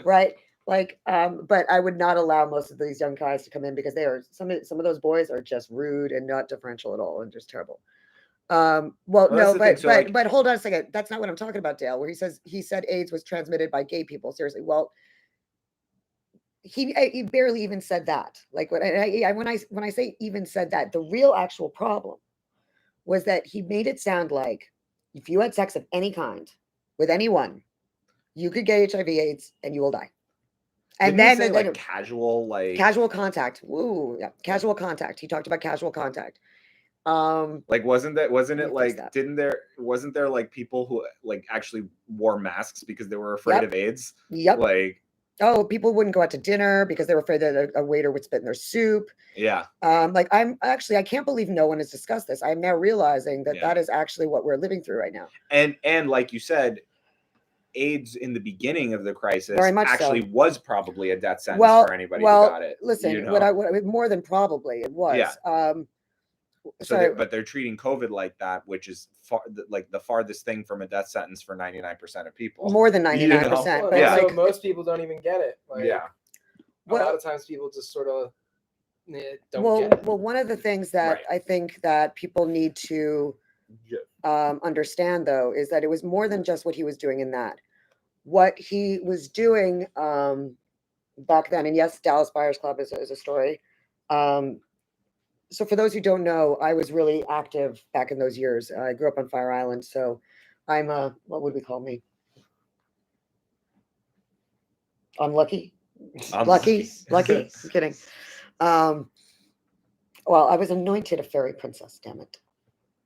Right? Like, but I would not allow most of these young guys to come in because they are some of those boys are just rude and not differential at all and just terrible. Well, Well, no, that's the thing, but so, like- but hold on a second. That's not what I'm talking about, Dale. Where he said AIDS was transmitted by gay people. Seriously, well, he barely even said that. Like when I say even said that, the real actual problem was that he made it sound like if you had sex of any kind with anyone, you could get HIV/AIDS and you will die. And Didn't he then, say, then like casual, like casual contact. Ooh, yeah, casual contact. He talked about casual contact. like wasn't it Let me fix like that. wasn't there like people who like actually wore masks because they were afraid Yep. of AIDS? Yep. Like Oh, people wouldn't go out to dinner because they were afraid that a waiter would spit in their soup. yeah. Like I can't believe no one has discussed this. I'm now realizing that Yeah. that is actually what we're living through right now. And like you said, AIDS in the beginning of the crisis Very much actually so. was probably a death sentence Well, for anybody who got it. listen, you know? what more than probably it was. Yeah. So sorry, but they're treating COVID like that, which is like the farthest thing from a death sentence for 99% of people. more than You know? 99%. Well, But yeah. also, like, most people don't even get it. Like, Yeah. a lot of times people just sort of don't well, get it. well, one of the things that Right. I think that people need to understand, though, is that it was more than just what he was doing in that. What he was doing back then, and yes, Dallas Buyers Club is a story. So for those who don't know, I was really active back in those years. I grew up on Fire Island, so I'm a, what would we call me? Unlucky? Lucky? I'm kidding. Well, I was anointed a fairy princess, damn it.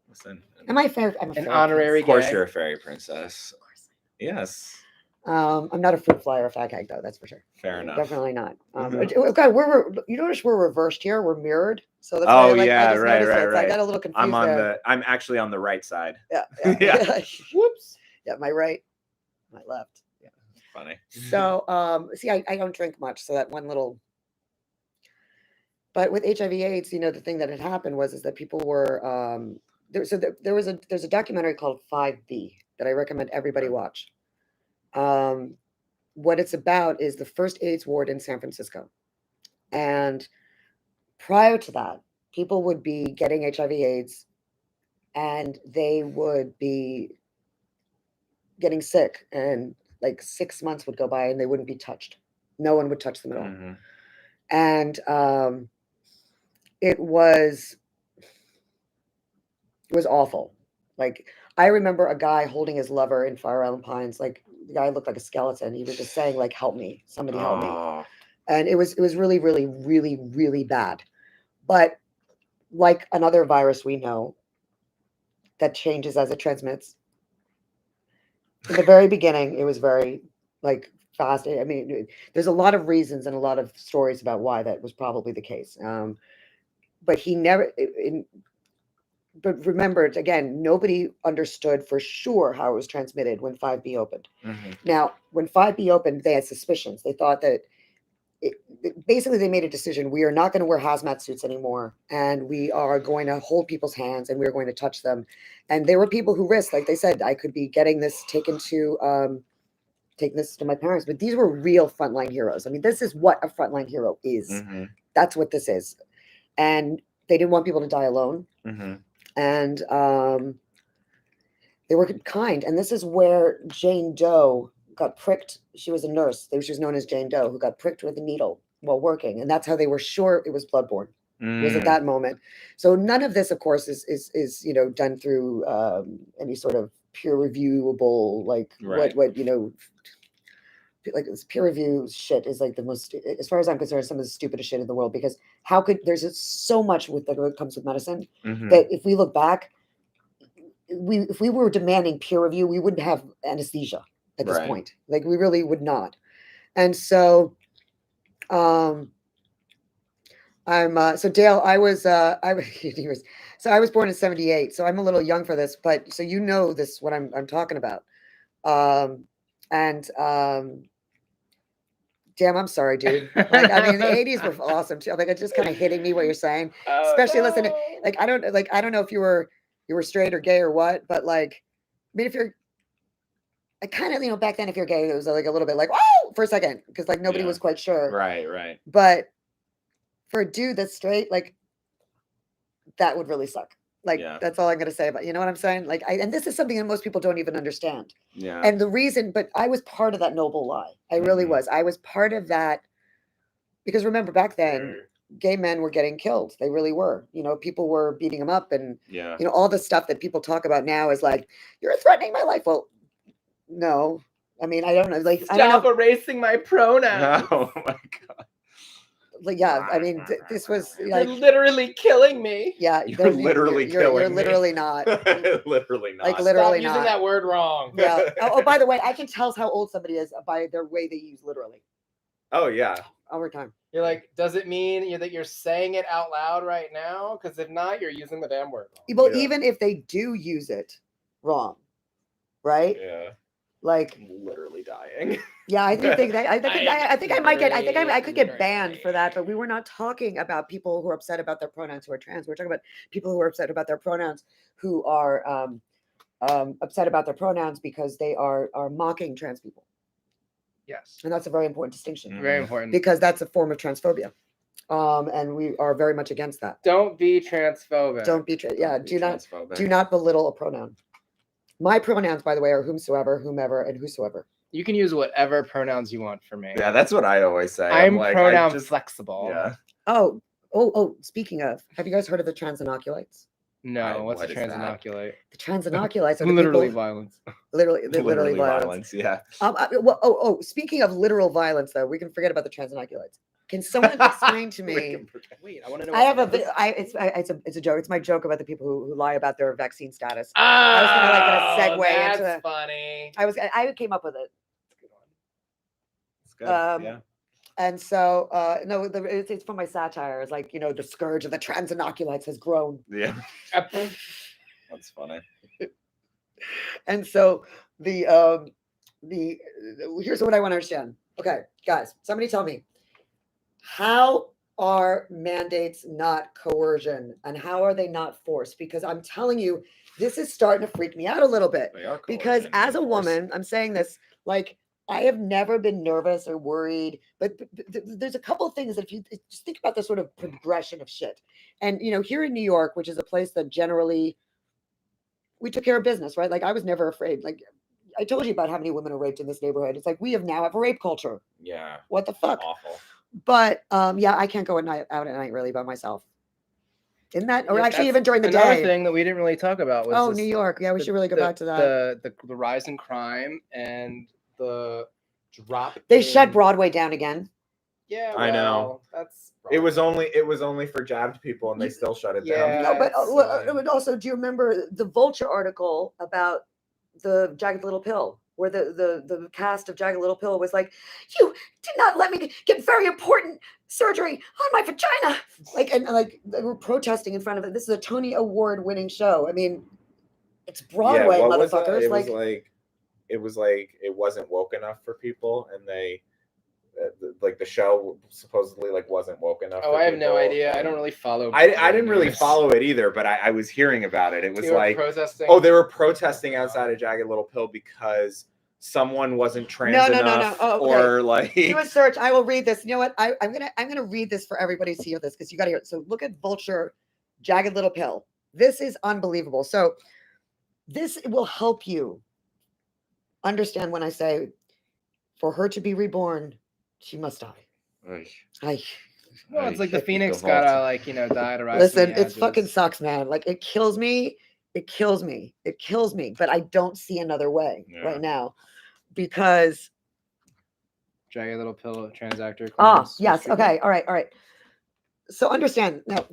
Listen, Am I fair? I'm a An fairy honorary of course gay. you're a fairy princess. Yes. I'm not a fruit fly or a fag hag, though. That's for sure. Fair enough. Definitely not. Mhm. God, you notice we're reversed here. We're mirrored, so that's Oh, why I yeah, just right, noticed right, it. So I right. got a little confused. I'm actually on the right side. Yeah. Yeah. Whoops. Yeah, my right, my left. Yeah. Funny. So, see, I don't drink much, so that one little. But with HIV/AIDS, the thing that had happened is that people were there's a documentary called 5B that I recommend everybody watch. What it's about is the first AIDS ward in San Francisco. And prior to that, people would be getting HIV/AIDS and they would be getting sick, and like 6 months would go by and they wouldn't be touched. No one would touch them at all. Mhm. And it was awful. Like, I remember a guy holding his lover in Fire Island Pines. Like, the guy looked like a skeleton. He was just saying, like, help me, somebody help me. Oh, And it was really, really, really, really bad. But like another virus we know that changes as it transmits, in the very beginning, it was very like fast. I mean, there's a lot of reasons and a lot of stories about why that was probably the case. But he never. But remember, again, nobody understood for sure how it was transmitted when 5B opened. mhm. Now, when 5B opened, they had suspicions. They thought that basically they made a decision. We are not going to wear hazmat suits anymore, and we are going to hold people's hands and we're going to touch them. And there were people who risked, like they said, I could be getting this taken to my parents, but these were real frontline heroes. I mean, this is what a frontline hero is. Mhm. That's what this is. And they didn't want people to die alone. Mhm. And they were kind. And this is where Jane Doe got pricked. She was a nurse. She was known as Jane Doe, who got pricked with a needle while working. And that's how they were sure it was bloodborne. Was at Mm. that moment. So none of this, of course, is done through any sort of peer reviewable, like Right. what like this peer review shit is like the most, as far as I'm concerned, some of the stupidest shit in the world, because how could there's just so much with that comes with medicine Mhm. that if we look back, if we were demanding peer review, we wouldn't have anesthesia at this Right. point. Like, we really would not. And so I'm so Dale, I was he was so I was born in 78, so I'm a little young for this, but so you know this what I'm talking about. Um and damn, I'm sorry, dude. Like, I mean, the 80s were awesome too. Like, it's just kind of hitting me what you're saying. Oh, Especially listen, no. like I don't know if you were straight or gay or what, but like, I mean, if you're I kind of, back then if you're gay, it was like a little bit like, oh, for a second, because like nobody Yeah. was quite sure. Right. But for a dude that's straight, like that would really suck. Like Yeah. that's all I'm gonna say about, you know what I'm saying? Like and this is something that most people don't even understand. Yeah. And the reason, but I was part of that noble lie. I really Mhm. was. I was part of that because remember back then, gay men were getting killed. They really were. People were beating them up, and Yeah. all the stuff that people talk about now is like, you're threatening my life. Well, no. I mean, I don't know. Like, I don't Stop know. erasing my pronouns. Oh my god. Like, yeah. I mean, this was You're like, literally killing me. yeah. You're there's- literally you're killing me. literally not. Literally not. Like, literally Stop using not. that word wrong. Yeah. Oh, by the way, I can tell how old somebody is by their way they use literally Oh yeah. all the time. You're like, does it mean that you're saying it out loud right now? Because if not, you're using the damn word wrong. Well, Yeah. even if they do use it wrong, right? Yeah. Like, I'm literally dying. yeah, I do think that I think I might get I could get literally banned for that, but we were not talking about people who are upset about their pronouns who are trans. We're talking about people who are upset about their pronouns who are upset about their pronouns because they are mocking trans people, Yes. and that's a very important distinction Very important. because that's a form of transphobia, and we are very much against that. Don't be transphobic. Don't be yeah. Don't be Do not transphobic. belittle a pronoun. My pronouns, by the way, are whomsoever, whomever, and whosoever. You can use whatever pronouns you want for me. Yeah, that's what I always say. I'm like, pronoun I just, flexible. Yeah. Oh. Speaking of, have you guys heard of the trans inoculates? No, what's what a is that? transinoculate? The trans inoculates are the Literally people, violence. literally violence. Yeah. Speaking of literal violence, though, we can forget about the trans inoculates. Can someone explain to me? Wait, I want to know. I have it's a joke. It's my joke about the people who lie about their vaccine status. Oh, I was kinda like gonna segue that's into the- funny. I came up with it. It's good. Yeah. And so, no, it's from my satire. It's like, the scourge of the trans inoculates has grown. Yeah. Uh, That's funny. And so the here's what I want to understand. Okay, guys, somebody tell me, how are mandates not coercion and how are they not forced? Because I'm telling you, this is starting to freak me out a little bit. They are Because coercion, as a of course. woman, I'm saying this, like, I have never been nervous or worried, but there's a couple of things that if you just think about the sort of progression of shit. And, here in New York, which is a place that generally we took care of business, right? Like, I was never afraid. Like, I told you about how many women are raped in this neighborhood. It's like we now have a rape culture. Yeah. What the fuck? Awful. But yeah, I can't go out at night really by myself. Isn't that, or Yeah, actually that's even during the another day? thing that we didn't really talk about was Oh, New York. Yeah, we should really go back to that. The rise in crime and the drop. They in- shut Broadway down again. Yeah, I know. That's It was only for jabbed people, and they still shut it Yeah. down. No, but it's, but also, do you remember the Vulture article about the Jagged Little Pill, where the cast of Jagged Little Pill was like, "You did not let me get very important surgery on my vagina," like they were protesting in front of it. This is a Tony Award winning show. I mean, it's Broadway, what was that? motherfuckers. It was like it wasn't woke enough for people, and they like the show supposedly like wasn't woke enough. Oh, for I have no people, idea. I and don't really follow. I Broadway didn't really news. follow it either, but I was hearing about it. It was They were like protesting. oh, they were protesting outside of Jagged Little Pill because someone wasn't trans No. enough, Oh, okay. or like Do a search. I will read this. You know what? I'm gonna read this for everybody to hear this because you got to hear it. So look at Vulture, Jagged Little Pill. This is unbelievable. So this will help you understand when I say, for her to be reborn, she must die. Well, it's like the hit Phoenix vault. gotta die to rise. Listen, from the it fucking ashes. sucks, man. Like it kills me. It kills me. It kills me. But I don't see another way right now because. Jagged Little Pill transactor. Yes. Okay. All right. So understand now.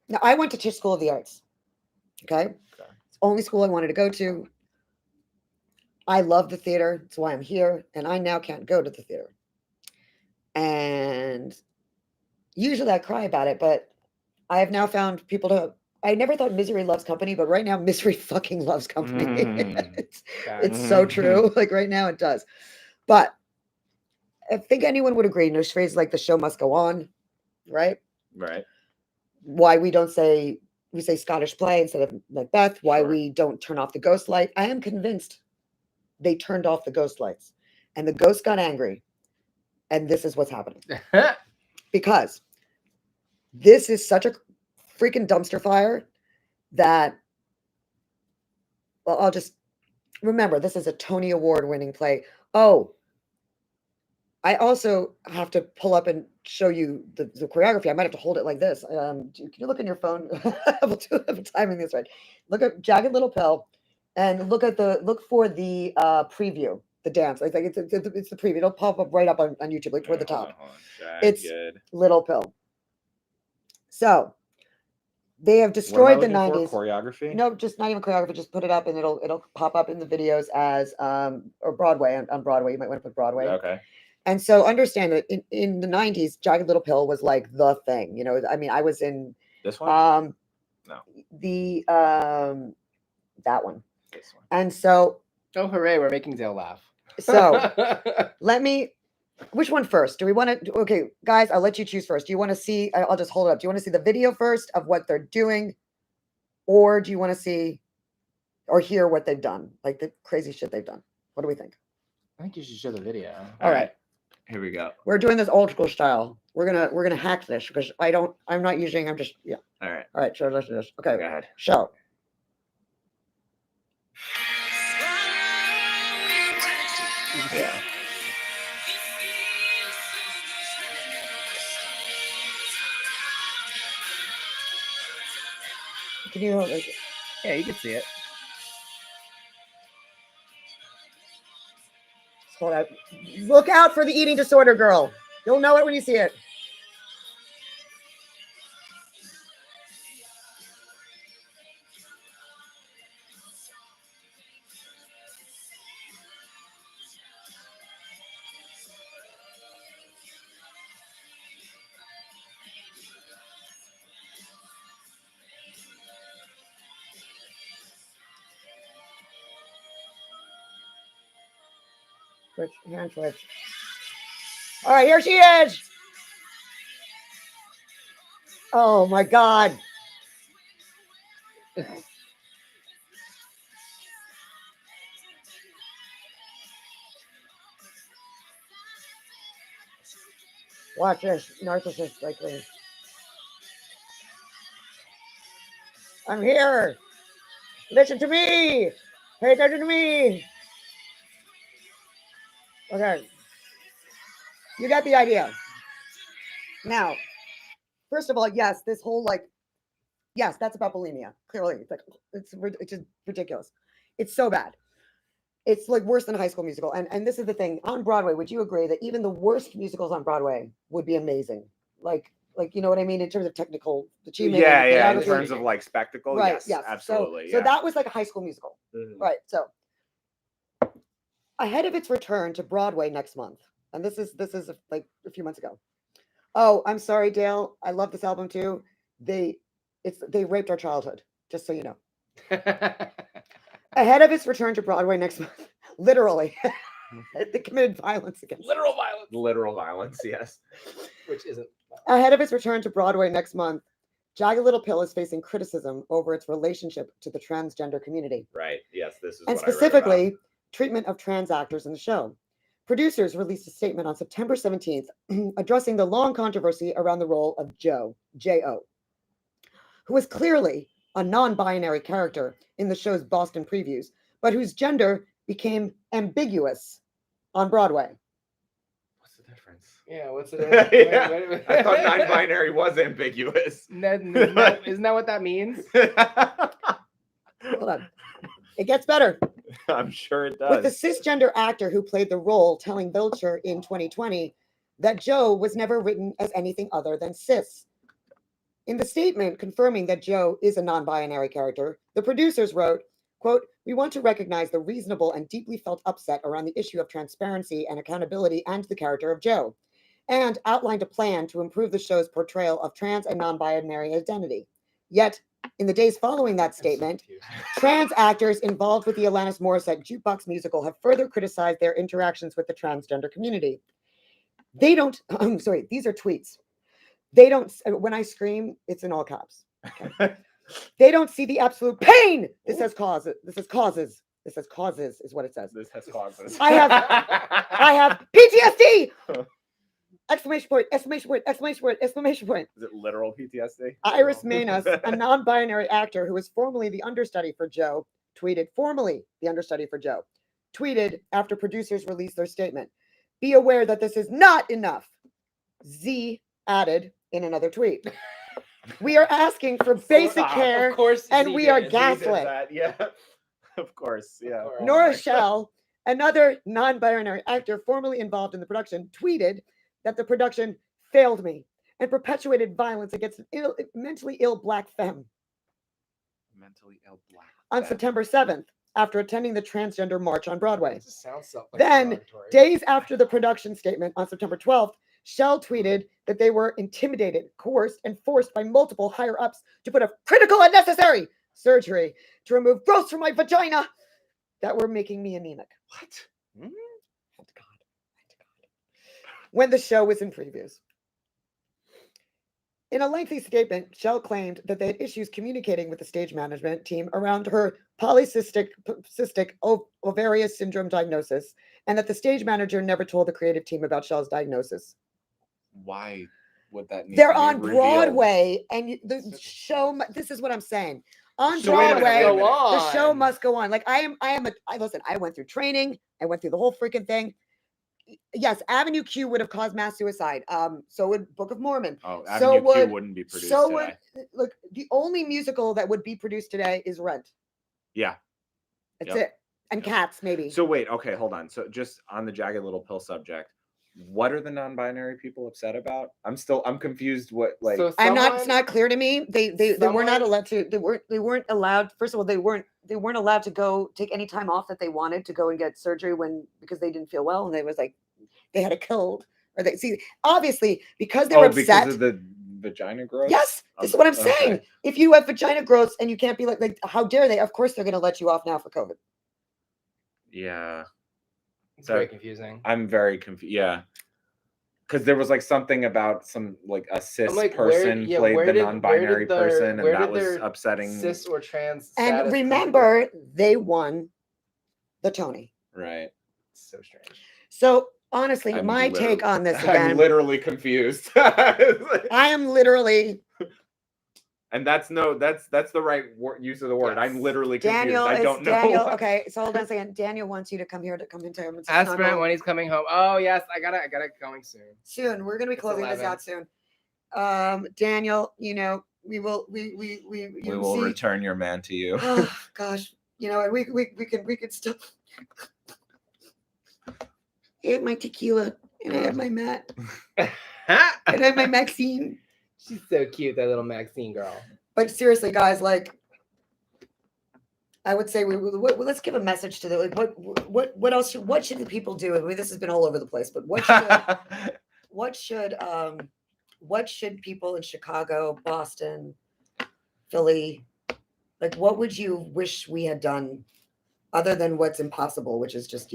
Now I went to Tisch School of the Arts. Okay. It's the only school I wanted to go to. I love the theater. It's why I'm here, and I now can't go to the theater. And usually I cry about it, but I have now found people to. I never thought misery loves company, but right now misery fucking loves company. It's so true. Like right now it does. But I think anyone would agree. There's phrases like the show must go on, right? Right. Why we don't say we say Scottish play instead of Macbeth. Why Sure. we don't turn off the ghost light. I am convinced they turned off the ghost lights, and the ghost got angry, and this is what's happening because this is such a freaking dumpster fire that. Well, I'll just remember this is a Tony Award winning play. Oh, I also have to pull up and show you the choreography. I might have to hold it like this. Can you look on your phone? I'm timing this right. Look at Jagged Little Pill, and look for the preview, the dance. Like it's the preview. It'll pop up right up on YouTube, like toward the top. It's Jagged. Little Pill. So they have What am I destroyed the looking for? 90s. Choreography? No, just not even choreography. Just put it up, and it'll pop up in the videos as or Broadway on Broadway. You might want to put Broadway. Okay. And so understand that in the 90s, Jagged Little Pill was like the thing. You know, I mean, I was in This one? No. the that one. This one. And so Oh, hooray, we're making Dale laugh. so let me which one first? Do we want to okay, guys, I'll let you choose first. Do you want to see I'll just hold it up. Do you want to see the video first of what they're doing? Or do you want to see or hear what they've done? Like the crazy shit they've done. What do we think? I think you should show the video. All right. Here we go. We're doing this old school style. We're gonna hack this because I'm not using. I'm just yeah. All right. All right. So let's do this. Okay. Go ahead. Show. Yeah. Can you hold it? Yeah, you can see it. Hold out. Look out for the eating disorder girl. You'll know it when you see it. Switch, hand switch. All right, here she is. Oh my God. Watch this, narcissist like this. I'm here. Listen to me. Pay attention to me. Okay. You got the idea. Now, first of all, yes, this whole yes, that's about bulimia. Clearly, it's just ridiculous. It's so bad. It's like worse than a High School Musical. And this is the thing on Broadway. Would you agree that even the worst musicals on Broadway would be amazing? Like you know what I mean in terms of technical achievement. Yeah, and yeah. In choreography? terms of like spectacle, Right, yes, yes. absolutely. So yeah. that was like a High School Musical, Mhm. right? So ahead of its return to Broadway next month, and this is like a few months ago. Oh, I'm sorry, Dale. I love this album too. They raped our childhood. Just so you know. Ahead of its return to Broadway next month, literally, they committed violence against. Literal violence. Literal violence, yes. Which isn't. Ahead of its return to Broadway next month, Jagged Little Pill is facing criticism over its relationship to the transgender community. Right. Yes, this is And what I read specifically, treatment of trans actors in the show. Producers released a statement on September 17th addressing the long controversy around the role of Joe, J.O., who was clearly a non-binary character in the show's Boston previews, but whose gender became ambiguous on Broadway. What's the difference? Yeah, what's it? Yeah. I thought non-binary was ambiguous. Isn't that what that means? Hold on. It gets better. I'm sure it With the does. cisgender actor who played the role telling Vulture in 2020 that Joe was never written as anything other than cis. In the statement confirming that Joe is a non-binary character, the producers wrote, quote, "We want to recognize the reasonable and deeply felt upset around the issue of transparency and accountability and the character of Joe. and outlined a plan to improve the show's portrayal of trans and non-binary identity. Yet, in the days following that statement, trans actors involved with the Alanis Morissette Jukebox musical have further criticized their interactions with the transgender community. They don't, I'm sorry, these are tweets. They don't, when I scream, it's in all caps. Okay. They don't see the absolute pain. This says causes. This says causes. This says causes is what it says. This has causes. I have PTSD! Exclamation point, exclamation point, exclamation point, exclamation point. Is it literal PTSD? Iris Manos, a non-binary actor who was formerly the understudy for Joe, tweeted after producers released their statement. Be aware that this is not enough. Z added in another tweet. We are asking for basic care, Of course, and Z we did. are Z did gaslit. That, yeah. Of course, yeah. Of course. Nora Shell, another non-binary actor formerly involved in the production, tweeted that the production failed me and perpetuated violence against an mentally ill black femme. Mentally ill black. On September 7th, after attending the transgender march on Broadway. This sounds Then, days after the production statement on September 12th, Shell tweeted that they were intimidated, coerced, and forced by multiple higher-ups to put a critical and necessary surgery to remove growths from my vagina that were making me anemic. What? Thank God. When the show was in previews. In a lengthy statement, Shell claimed that they had issues communicating with the stage management team around her polycystic ovarian syndrome diagnosis, and that the stage manager never told the creative team about Shell's diagnosis. Why would that need They're to be on revealed? Broadway, and the show. This is what I'm saying. On So wait a minute, Broadway, wait a minute. the show must go on. Like I listen. I went through training. I went through the whole freaking thing. Yes, Avenue Q would have caused mass suicide. So would Book of Mormon. Oh, So Avenue Q wouldn't be produced today. Look, the only musical that would be produced today is Rent. Yeah. That's Yep. it. And Cats, maybe. So wait, okay, hold on. So just on the Jagged Little Pill subject, what are the non-binary people upset about? I'm confused. What like? So It's not clear to me. They were not someone- allowed to. They weren't allowed. First of all, they weren't allowed to go take any time off that they wanted to go and get surgery because they didn't feel well, and they was like they had a cold or they see obviously because they were upset. Because of the vagina growth. Yes, this is what I'm Okay. saying. If you have vagina growths and you can't be like how dare they? Of course they're going to let you off now for COVID. Yeah, It's very confusing. I'm very confused. Yeah, because there was like something about some like a cis like, person where played the did non-binary their- person, where and that did was their upsetting. Cis or trans. And status come remember, from? they won the Tony. Right. So strange. So honestly, I'm my take on this I'm again, literally confused. I am literally And that's the right use of the word. I'm Yes. literally confused. Daniel. I don't know. Daniel. Okay, so hold on a second. Daniel wants you to come here to come into him. Ask Brent when he's coming home. Oh yes, I gotta going soon. Soon. We're gonna be It's closing this 11. out soon. Daniel, we will Return your man to you. Oh gosh, and we could still. I have my tequila and I have my Matt and I have my Maxine. She's so cute, that little Maxine girl. But seriously, guys, like, I would say let's give a message to the like, what else? What should the people do? I mean, this has been all over the place, but what should people in Chicago, Boston, Philly, like, what would you wish we had done other than what's impossible, which is just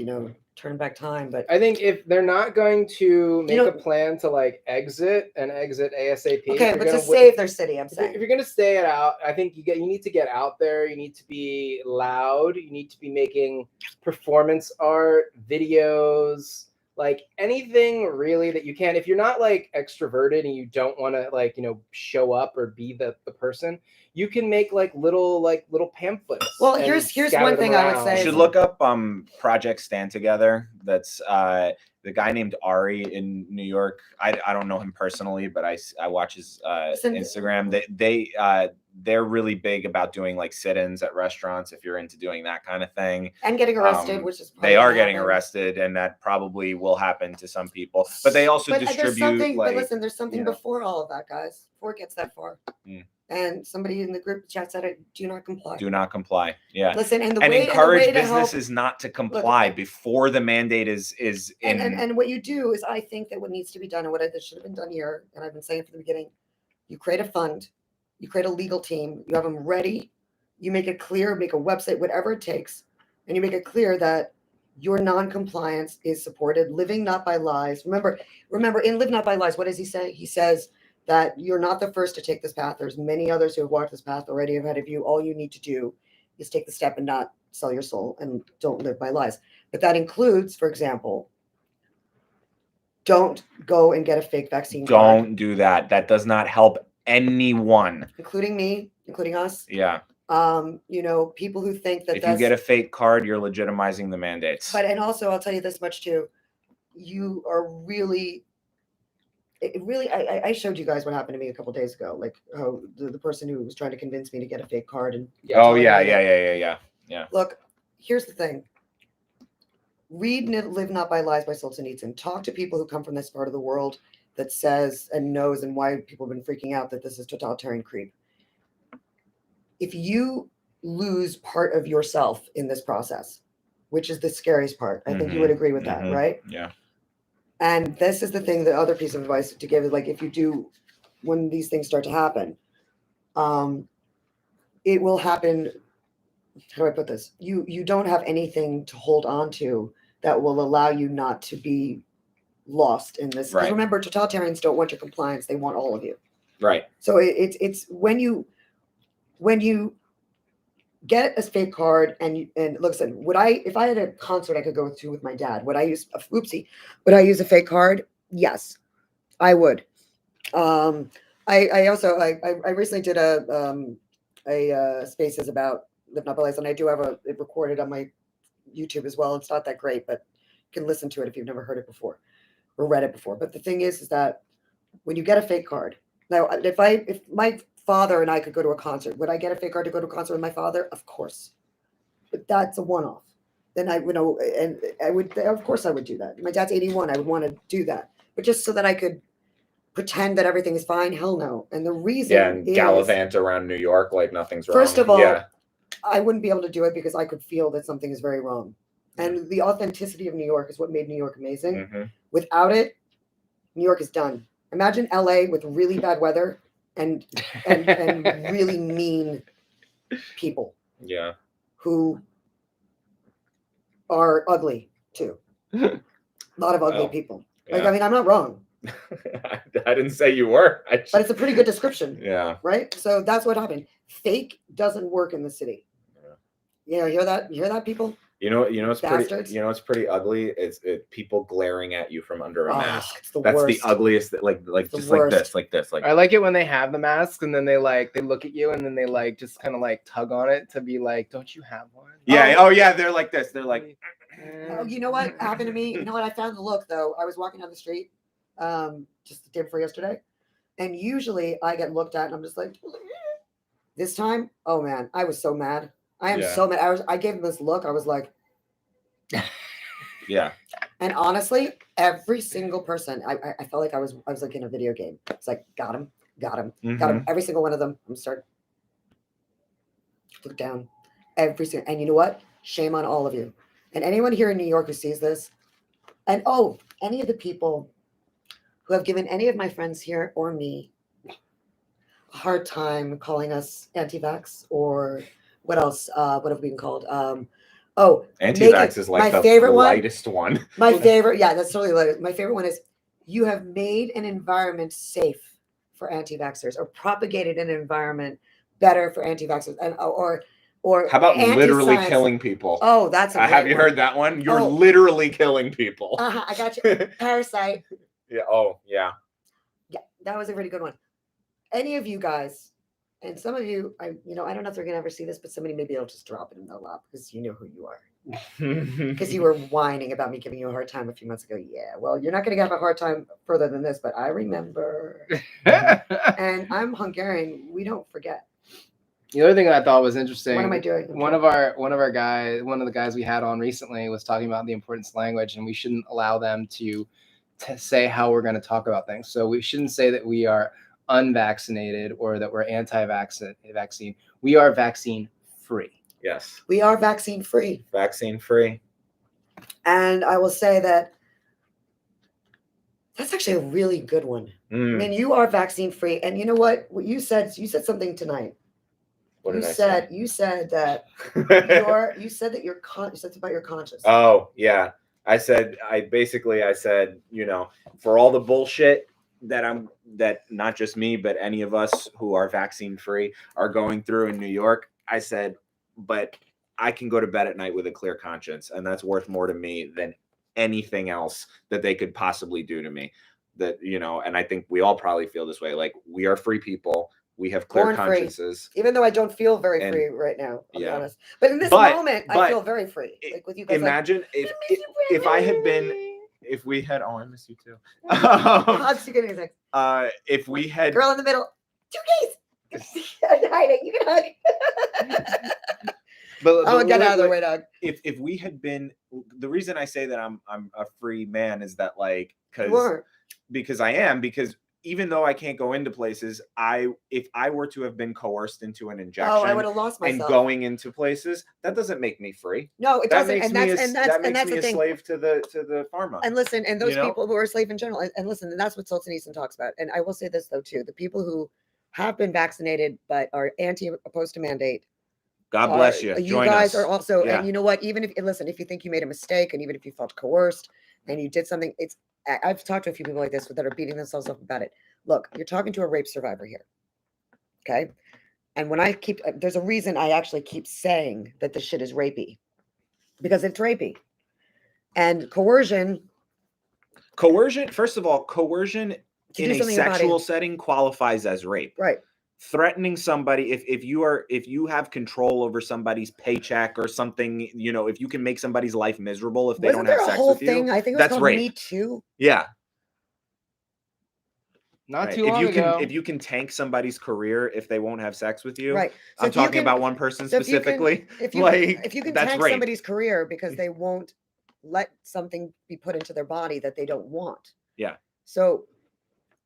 turn back time? But I think if they're not going to make know- a plan to like exit ASAP. okay, but to save their city, I'm saying. If you're gonna stay it out, I think you need to get out there. You need to be loud. You need to be making performance art, videos, like anything really that you can. If you're not like extroverted and you don't want to show up or be the person, you can make little pamphlets. Well, and here's scatter one them thing I would around. say. You should look up Project Stand Together. That's the guy named Ari in New York. I don't know him personally, but I watch his Instagram. They're really big about doing like sit-ins at restaurants if you're into doing that kind of thing. And getting arrested, which is they are probably getting happening. arrested, and that probably will happen to some people. But they also But there's distribute something. like But listen, there's something you know. before all of that, guys. Before it gets that far. Mm. and somebody in the group chat said it. Do not comply. Do not comply. Yeah. Listen, and And encourage to help, businesses not to comply before the mandate is in. and what you do is, I think that what needs to be done, and what this should have been done here, and I've been saying from the beginning, you create a fund, you create a legal team, you have them ready, you make it clear, make a website, whatever it takes, and you make it clear that your non-compliance is supported. Living not by lies. Remember, in Live Not by Lies, what does he say? He says that you're not the first to take this path. There's many others who have walked this path already ahead of you. All you need to do is take the step and not sell your soul, and don't live by lies. But that includes, for example, don't go and get a fake vaccine card. Don't do that. That does not help anyone. Including me, including us. Yeah. People who think that if you get a fake card, you're legitimizing the mandates. But, and also I'll tell you this much too. You are really, I showed you guys what happened to me a couple days ago, like how the person who was trying to convince me to get a fake card and yeah. Look, here's the thing. Read Live Not by Lies by Solzhenitsyn. Talk to people who come from this part of the world that says and knows, and why people have been freaking out that this is totalitarian creep. If you lose part of yourself in this process, which is the scariest part, I think you would agree with that, right? Yeah. And this is the thing, the other piece of advice to give is, like, if you do, when these things start to happen, it will happen. How do I put this? You don't have anything to hold on to that will allow you not to be lost in this. Because remember, totalitarians don't want your compliance; they want all of you. Right. So it's when you get a fake card and listen, if I had a concert I could go to with my dad, would I use a fake card? Yes, I would. I recently did a spaces about Live Not by Lies, and I do have it recorded on my YouTube as well. It's not that great, but you can listen to it if you've never heard it before or read it before. But the thing is that when you get a fake card, now if my father and I could go to a concert, would I get a fake card to go to a concert with my father? Of course. But that's a one-off. Then I would know, and I would, of course I would do that. My dad's 81. I would want to do that. But just so that I could pretend that everything is fine, hell no. And the reason is, gallivant around New York like nothing's wrong. First of all, I wouldn't be able to do it because I could feel that something is very wrong. And the authenticity of New York is what made New York amazing. Without it, New York is done. Imagine LA with really bad weather and really mean people. Yeah. Who are ugly too. A lot of ugly people. Like, yeah. I mean, I'm not wrong. I didn't say you were. But it's a pretty good description. Yeah. Right? So that's what happened. Fake doesn't work in the city. Yeah. You hear that? You hear that, people? You know it's Bastards. pretty. You know it's pretty ugly. It's people glaring at you from under a mask. It's the That's worst. the ugliest. Like just like this. Like I like it when they have the masks and then they look at you and then they just kind of tug on it to be like, don't you have one? Yeah. Oh yeah. They're like this. They're like. Oh, you know what happened to me? You know what? I found the look though. I was walking down the street, just the day before yesterday, and usually I get looked at and I'm just like, this time, oh man, I was so mad. I am so mad. I gave him this look. I was like, yeah. And honestly, every single person, I felt like I was like in a video game. It's like, got him. Got him. Every single one of them. I'm start look down. Every single, and you know what? Shame on all of you. And anyone here in New York who sees this, and any of the people who have given any of my friends here or me a hard time calling us anti-vax or what else? What have we been called? Anti-vax is like the lightest one. My favorite, yeah, that's totally light. My favorite one is you have made an environment safe for anti-vaxxers or propagated an environment better for anti-vaxxers, and or how about literally killing people? Oh, that's a have you heard that one? You're literally killing people. I got you. Parasite. Yeah. Oh, yeah. Yeah, that was a really good one. Any of you guys, and some of you, I don't know if they're gonna ever see this, but somebody maybe will just drop it in their lap because you know who you are. Because you were whining about me giving you a hard time a few months ago. Yeah, well, you're not gonna have a hard time further than this, but I remember. And I'm Hungarian. We don't forget. The other thing that I thought was interesting. What am I doing? One of the guys we had on recently was talking about the importance of language, and we shouldn't allow them to say how we're going to talk about things. So we shouldn't say that we are unvaccinated or that we're anti-vaccine. We are vaccine free. Yes. We are vaccine free. Vaccine free. And I will say that that's actually a really good one. I mean, you are vaccine free. And you know what? What you said something tonight. What did I say? You said that you said that you said about your conscience. Oh, yeah. I said, you know, for all the bullshit that not just me, but any of us who are vaccine free are going through in New York, I said, but I can go to bed at night with a clear conscience, and that's worth more to me than anything else that they could possibly do to me. That, you know, and I think we all probably feel this way. Like, we are free people. We have clear Born free. consciences. Even though I don't feel very free right now, I'll be honest. But in this But moment, I feel very free. Like with you guys. Imagine if I had been, if we had, oh, I miss you too. If we had, girl in the middle, 2 days. Hiding. You can hug. But get out of the way, dog. If we had been, the reason I say that I'm a free man is that, like, because I am, because even though I can't go into places, if I were to have been coerced into an injection, I would have lost myself. And going into places, that doesn't make me free. No, it doesn't. That makes me a slave to the pharma. And listen, and those people who are a slave in general, and listen, and that's what Solzhenitsyn talks about. And I will say this though too: the people who have been vaccinated but are opposed to mandate. God bless you. You guys are also, and you know what? Even if you think you made a mistake, and even if you felt coerced and you did something, I've talked to a few people like this that are beating themselves up about it. Look, you're talking to a rape survivor here. Okay. And when there's a reason I actually keep saying that this shit is rapey, because it's rapey. And coercion, first of all, coercion in a sexual setting qualifies as rape. Right. Threatening somebody, if you have control over somebody's paycheck or something, you know, if you can make somebody's life miserable if they don't have sex with you, I think it was called Me Too. Yeah. Not too long ago. If you can tank somebody's career if they won't have sex with you, right? So I'm talking about one person specifically. If you can tank somebody's career because they won't let something be put into their body that they don't want. Yeah. So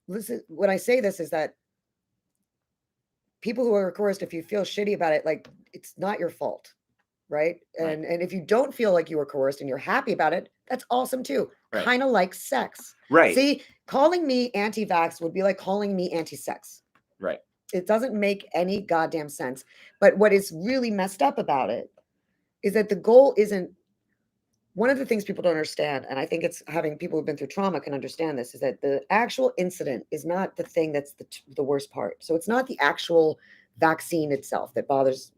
listen, when I say this is that people who are coerced, if you feel shitty about it, like, it's not your fault, right? And if you don't feel like you were coerced and you're happy about it, that's awesome too. Right. Kind of like sex. Right. See, calling me anti-vax would be like calling me anti-sex. Right. It doesn't make any goddamn sense. But what is really messed up about it is that the goal isn't, one of the things people don't understand, and I think it's having people who've been through trauma can understand this, is that the actual incident is not the thing that's the worst part. So it's not the actual vaccine itself that bothers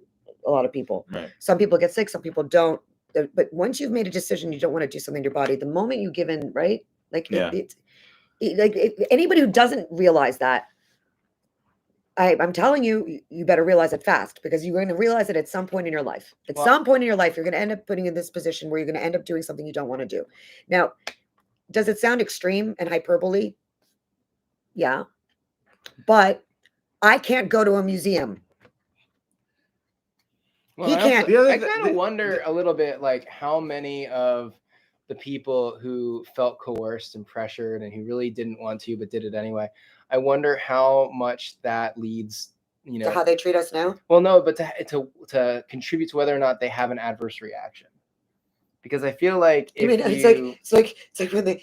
a lot of people. Right. Some people get sick, some people don't. But once you've made a decision, you don't want to do something to your body. The moment you give in, right? Like, anybody who doesn't realize that, I'm telling you, you better realize it fast, because you're going to realize it at some point in your life. At some point in your life, you're going to end up putting in this position where you're going to end up doing something you don't want to do. Now, does it sound extreme and hyperbole? Yeah. But I can't go to a museum. Well, he can't. I kind of wonder a little bit, like, how many of the people who felt coerced and pressured and who really didn't want to but did it anyway, I wonder how much that leads, you know, to how they treat us now. Well, no, but to contribute to whether or not they have an adverse reaction. Because I feel like it's like when there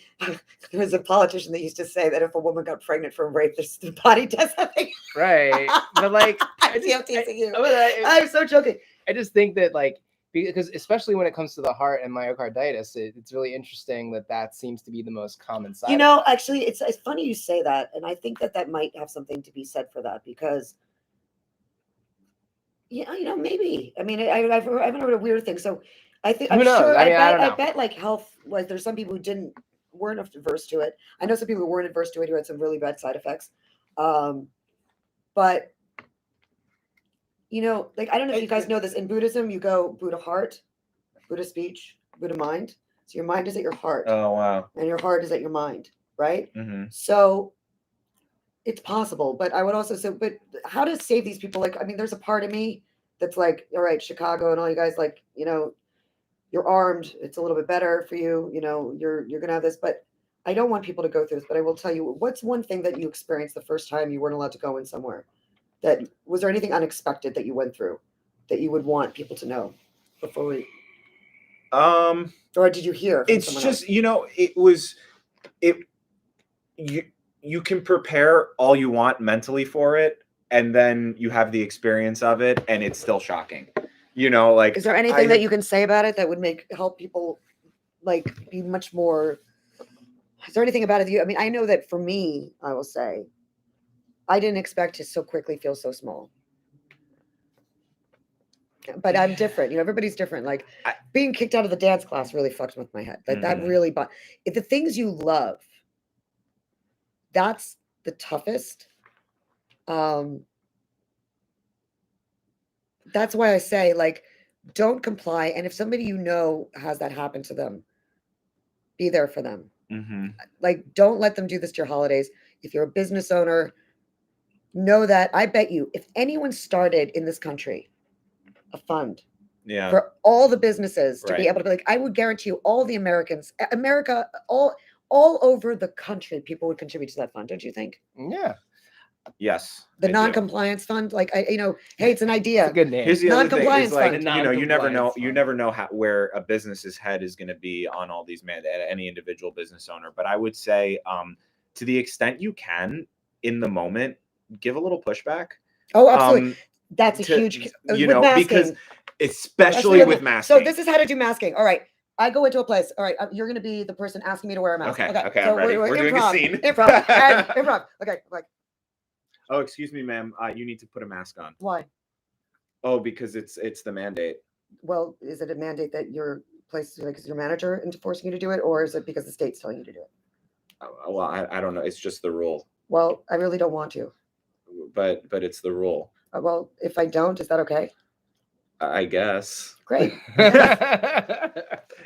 was a politician that used to say that if a woman got pregnant from rape, the body does something. Right. But like, I'm so joking. I just think that, like, because especially when it comes to the heart and myocarditis, it's really interesting that seems to be the most common side. You know, actually, it's funny you say that, and I think that might have something to be said for that, because, you know, maybe. I mean, I haven't heard a weird thing, so I think I'm sure. I bet like health, like there's some people who weren't averse to it. I know some people who weren't averse to it who had some really bad side effects, but. You know, like, I don't know if you guys know this. In Buddhism, you go Buddha heart, Buddha speech, Buddha mind. So your mind is at your heart. Oh, wow. And your heart is at your mind, right? Mm-hmm. So it's possible. But I would also say, but how to save these people? Like, I mean, there's a part of me that's like, all right, Chicago and all you guys, like, you know, you're armed. It's a little bit better for you. You know, you're going to have this. But I don't want people to go through this, but I will tell you, what's one thing that you experienced the first time you weren't allowed to go in somewhere? That was there anything unexpected that you went through that you would want people to know before we, or did you hear from It's someone just else? it you can prepare all you want mentally for it, and then you have the experience of it, and it's still shocking. Like Is there anything that you can say about it that would help people like be much more? Is there anything about it? I mean, I know that for me, I will say, I didn't expect to so quickly feel so small. But I'm different. Everybody's different. Like being kicked out of the dance class really fucked with my head. Like that really, but if the things you love, that's the toughest. That's why I say, like, don't comply. And if somebody has that happen to them, be there for them. Like, don't let them do this to your holidays. If you're a business owner, know that I bet you if anyone started in this country a fund for all the businesses to be able to be like, I would guarantee you all the America, all over the country, people would contribute to that fund. Don't you think? Yeah. Yes. The non-compliance fund, like hey, it's an idea. It's a good name. Here's the other thing: is Non-compliance like fund. you never know. You never know where a business's head is going to be on all these any individual business owner. But I would say, to the extent you can, in the moment, give a little pushback. Oh, absolutely. That's a huge, with masking. Because especially with masking. So this is how to do masking. All right. I go into a place. All right. You're going to be the person asking me to wear a mask. Okay. So I'm ready. We're doing a scene. Improv. Okay. Like. Oh, excuse me, ma'am. You need to put a mask on. Why? Oh, because it's the mandate. Well, is it a mandate that your place, like, is your manager into forcing you to do it, or is it because the state's telling you to do it? Well, I don't know. It's just the rule. Well, I really don't want to. But it's the rule. Well, if I don't, is that okay? I guess. Great.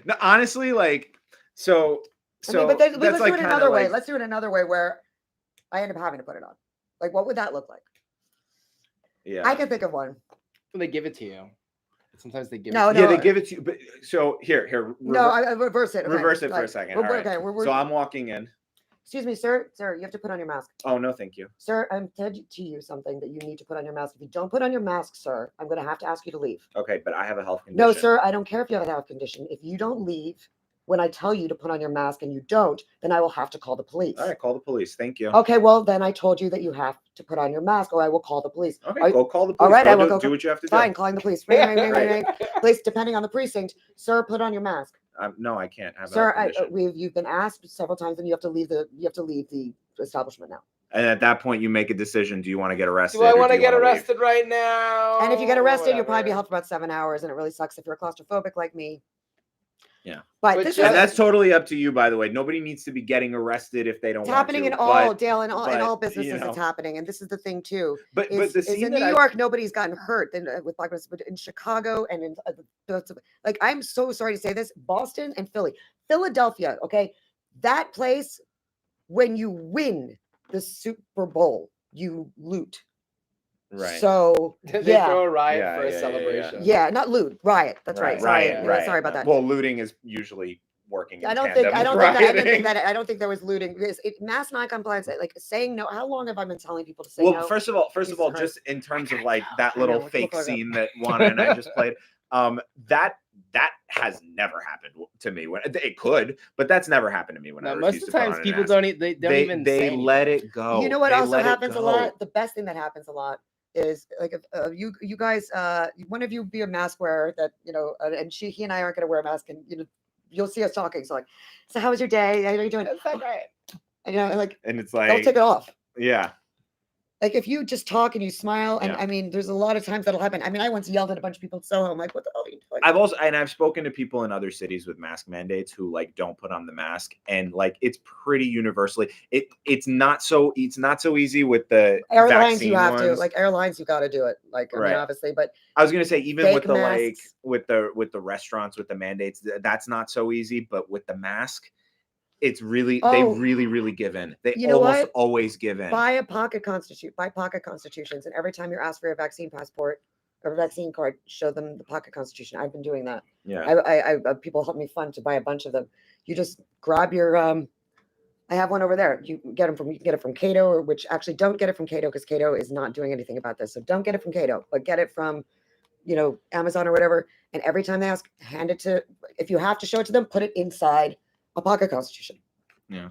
No, honestly, like, so. But let's do it another way. Like, let's do it another way where I end up having to put it on. Like, what would that look like? Yeah. I can think of one. They give it to you. Sometimes they give it to you. Yeah, they give it to you. But so here. Reverse it. Okay. Reverse it for a second. All right. Okay. So I'm walking in. Excuse me, sir. Sir, you have to put on your mask. Oh, no, thank you. Sir, I'm said to you something that you need to put on your mask. If you don't put on your mask, sir, I'm going to have to ask you to leave. Okay, but I have a health condition. No, sir, I don't care if you have a health condition. If you don't leave when I tell you to put on your mask and you don't, then I will have to call the police. All right, call the police. Thank you. Okay, well, then I told you that you have to put on your mask or I will call the police. Okay, go call the police. All right, I will do what you have to do. Fine, calling the police. Ring. Police, depending on the precinct. Sir, put on your mask. No, I can't have. Sir, you've been asked several times, and you have to leave the establishment now. And at that point, you make a decision. Do you want to get arrested? Do I want to get arrested right now? And if you get arrested, you'll probably be held for about 7 hours, and it really sucks if you're claustrophobic like me. Yeah, but that's totally up to you. By the way, nobody needs to be getting arrested if they don't. It's happening in all Dale in all businesses. It's happening, and this is the thing too. But the scene in New York, nobody's gotten hurt with Black Lives, but in Chicago and in like, I'm so sorry to say this, Boston and Philadelphia. Okay, that place, when you win the Super Bowl, you loot. Right. So they throw a riot for a celebration. Yeah, not loot, riot. That's right. Right. Sorry about that. Well, looting is usually working. I don't think there was looting. Mass non-compliance, like saying no. How long have I been telling people to say no? Well, first of all, just in terms of like that little fake scene that Ooana and I just played, that has never happened to me. When it could, but that's never happened to me. When most of the times people don't even let it go. You know what also happens a lot? The best thing that happens a lot is like if you guys one of you be a mask wearer that and he and I aren't going to wear a mask, and you'll see us talking. So how was your day? How are you doing? It's so great. And it's like, don't take it off. Yeah. Like if you just talk and you smile, and I mean, there's a lot of times that'll happen. I mean, I once yelled at a bunch of people in Soho. I'm like, what the hell are you doing? I've spoken to people in other cities with mask mandates who like don't put on the mask, and like it's pretty universally. It's not so easy with the airlines. You have to airlines. You got to do it. Like I mean, obviously, but I was gonna say even with the masks. with the restaurants with the mandates, that's not so easy. But with the mask, it's really they really give in. They always give in. Buy pocket constitutions, and every time you're asked for a vaccine passport or a vaccine card, show them the pocket constitution. I've been doing that. Yeah. I people help me fund to buy a bunch of them. You just grab your I have one over there. You can get it from Cato, or which actually don't get it from Cato because Cato is not doing anything about this. So don't get it from Cato, but get it from, Amazon or whatever. And every time they ask, hand it to, if you have to show it to them, put it inside a pocket constitution. Yeah.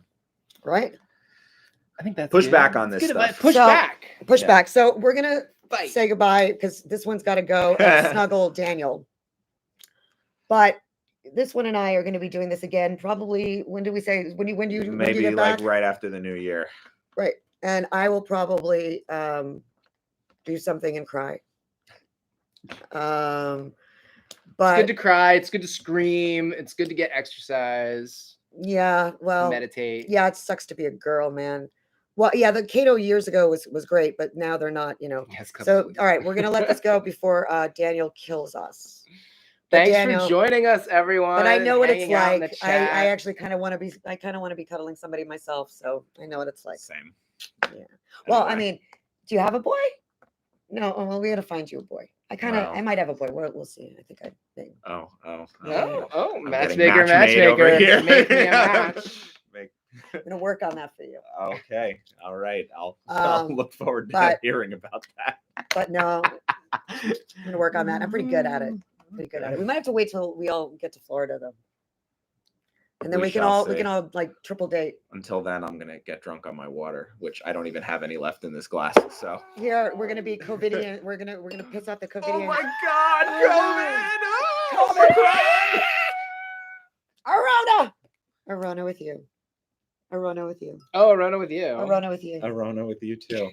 Right? I think that's Push good. back on That's this good advice. stuff. Push So- back. Push Yeah. back. So we're going to Fight. say goodbye because this one's got to go and snuggle Daniel. But this one and I are going to be doing this again. Probably, when do we say, when do you Maybe get like back? right after the new year. Right. And I will probably do something and cry. It's But good to cry. It's good to scream. It's good to get exercise. yeah, well, Meditate. yeah, it sucks to be a girl, man. Well, yeah, the Cato years ago was great, but now they're not, Yes, So, all right, we're going to let this go before Daniel kills us. But Thanks Daniel, for joining us, everyone. But I know what it's hanging out in the like. I chat. actually kind of want to be cuddling somebody myself. So I know what it's like. Same. Yeah. Well, I Anyway. mean, do you have a boy? No. Oh, well, we got to find you a boy. Well. I might have a boy. We'll see. I think I think. Oh. Oh, I'm getting matchmaker, match made over matchmaker. here. Make me a match. I'm gonna work on that for you. Okay. All right. I'll Um, look forward to but- hearing about that. But no, I'm gonna work on that. I'm pretty good at it. Pretty good at it. We might have to wait till we all get to Florida though, and then We we can shall all see. like triple date. Until then, I'm gonna get drunk on my water, which I don't even have any left in this glass. So. Here we're gonna be COVIDian. We're gonna piss off the COVIDian. God, Oh, COVID! Arona! Arona with you. Arona with you. Oh, running with you. Arona with you. Arona with you too.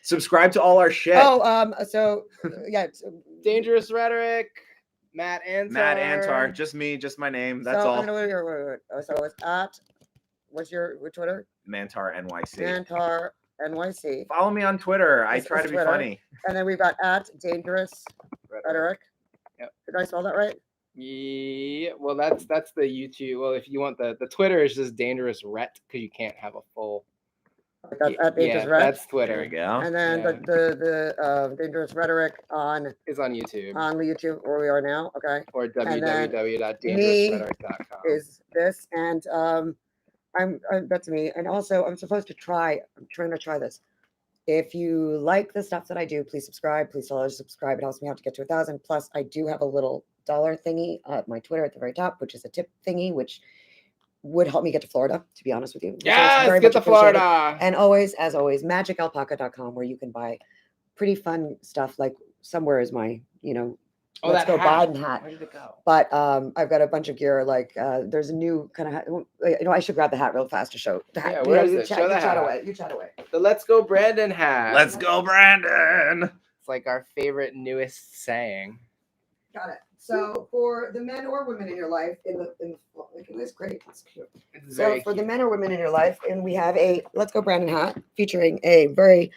Subscribe to all our shit. Oh, so yeah. Dangerous rhetoric. Matt Antar. Matt Antar, just me, just my name. That's so all. I'm gonna wait. So it's at what's your Twitter? Mantar NYC. Mantar NYC. Follow me on Twitter. I It's try to be Twitter. funny. And then we've got at Dangerous Rhetoric. Yep. Did I spell that right? Yeah, well, that's the YouTube. Well, if you want the Twitter is just dangerous ret because you can't have a full. That's at Dangerous Rhet. That's There we Twitter. go. And then yeah. the Dangerous Rhetoric on Is on YouTube YouTube where we are now. Okay. or and then www.dangerousrhetoric.com. Is this and I'm that's me. And also I'm trying to try this. If you like the stuff that I do, please subscribe. Please subscribe. It helps me out to get to 1,000. Plus, I do have a little dollar thingy at my Twitter at the very top, which is a tip thingy, which would help me get to Florida, to be honest with you. So it's Yes, very get much to appreciated. Florida. And always, as always, magicalpaca.com, where you can buy pretty fun stuff. Like somewhere is my, Oh, let's that go hat. Biden hat. Where did it go? But I've got a bunch of gear. Like there's a new kind of hat. I should grab the hat real fast to show the hat. Yeah, where is you it? Chat, Show you the chat hat. away. You chat away. The Let's Go Brandon hat. Let's go, Brandon. It's like our favorite newest saying. Got it. So for the men or women in your life, it's great. It's cute. It's So very for the cute. men or women in your life, and we have a Let's Go Brandon hat featuring a very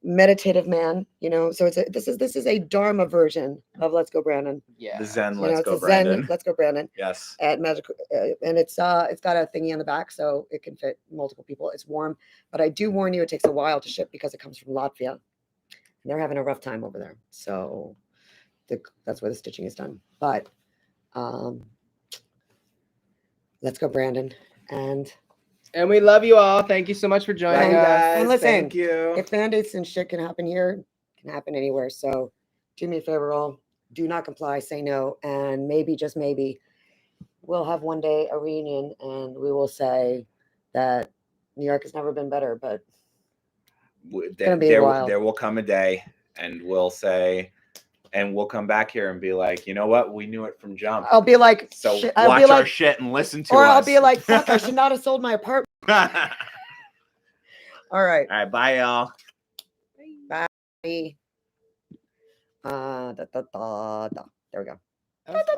meditative man. So this is a Dharma version of Let's Go Brandon. Yeah. The Zen. You know, Let's it's go, a Zen Brandon. Let's Go Brandon Yes. at Magic, and it's got a thingy on the back, so it can fit multiple people. It's warm, but I do warn you, it takes a while to ship because it comes from Latvia, and they're having a rough time over there. So that's where the stitching is done. But Let's go, Brandon, and And we love you all. Thank you so much for joining Thank you. us. And listen, Thank you. if band-aids and shit can happen here, it can happen anywhere. So do me a favor, all. Do not comply, say no, and maybe, just maybe, we'll have one day a reunion and we will say that New York has never been better, but gonna be a while. There will come a day, and we'll say, and we'll come back here and be like, you know what? We knew it from jump. I'll be like, So shit, I'll watch be our like, shit and listen to or us. I'll be like, fuck, I should not have sold my apartment. All right. All right, bye, y'all. Bye. There we go. That was fun.